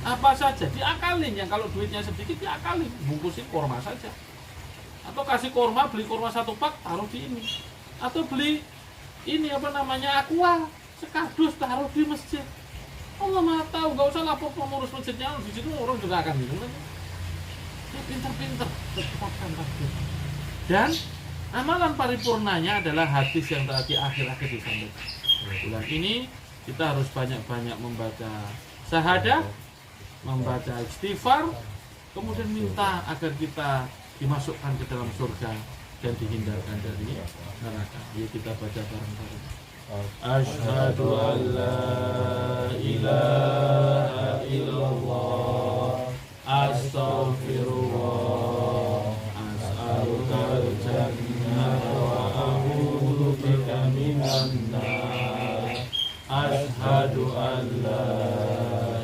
apa saja diakalin, yang kalau duitnya sedikit diakalin, bungkusin korma saja, atau kasih korma, beli korma 1 pak taruh di ini, atau beli ini apa namanya aqua sekardus taruh di masjid. Allah Maha tahu, nggak usah lapor pengurus masjidnya, di situ orang juga akan bingung. Ya pinter-pinter tetapkan takdir. Dan amalan paripurnanya adalah hadis yang tadi akhir-akhir disampaikan. Bulan ini kita harus banyak-banyak membaca syahadah, membaca istighfar, kemudian minta agar kita dimasukkan ke dalam surga dan dihindarkan dari neraka. Yuk kita baca bareng-bareng. Asyhadu an la ilaha illallah, astaghfirullah, as'alukal jannata wa a'udzubika minan nar. Asyhadu an la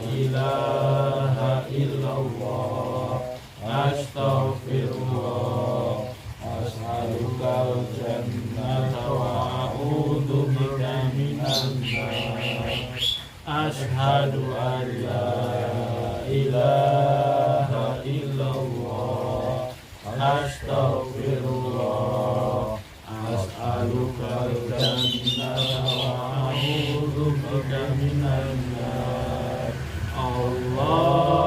ilaha illallah, astaghfirullah, as'alukal jannata wa a'udzubika minan nar. Asyhadu an la ilaha illallah, astaghfirullah, as'alukal jannata wa a'udzubika minan nar. Allahumma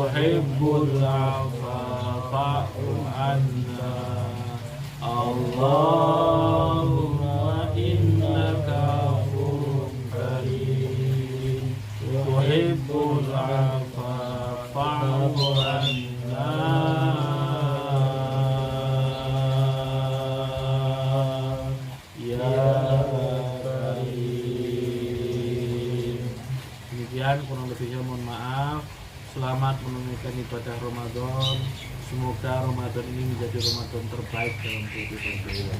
tuhibbul afwa fa'fu anna. Allahumma innaka afuwwun karim tuhibbul afwa fa'fu anna. Demikian kurang lebihnya mohon maaf. Selamat menunaikan ibadah Ramadan. Semoga Ramadan ini menjadi Ramadan terbaik dalam kehidupan beliau.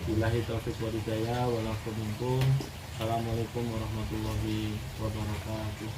Billahi taufiq wal hidayah. Assalamualaikum warahmatullahi wabarakatuh.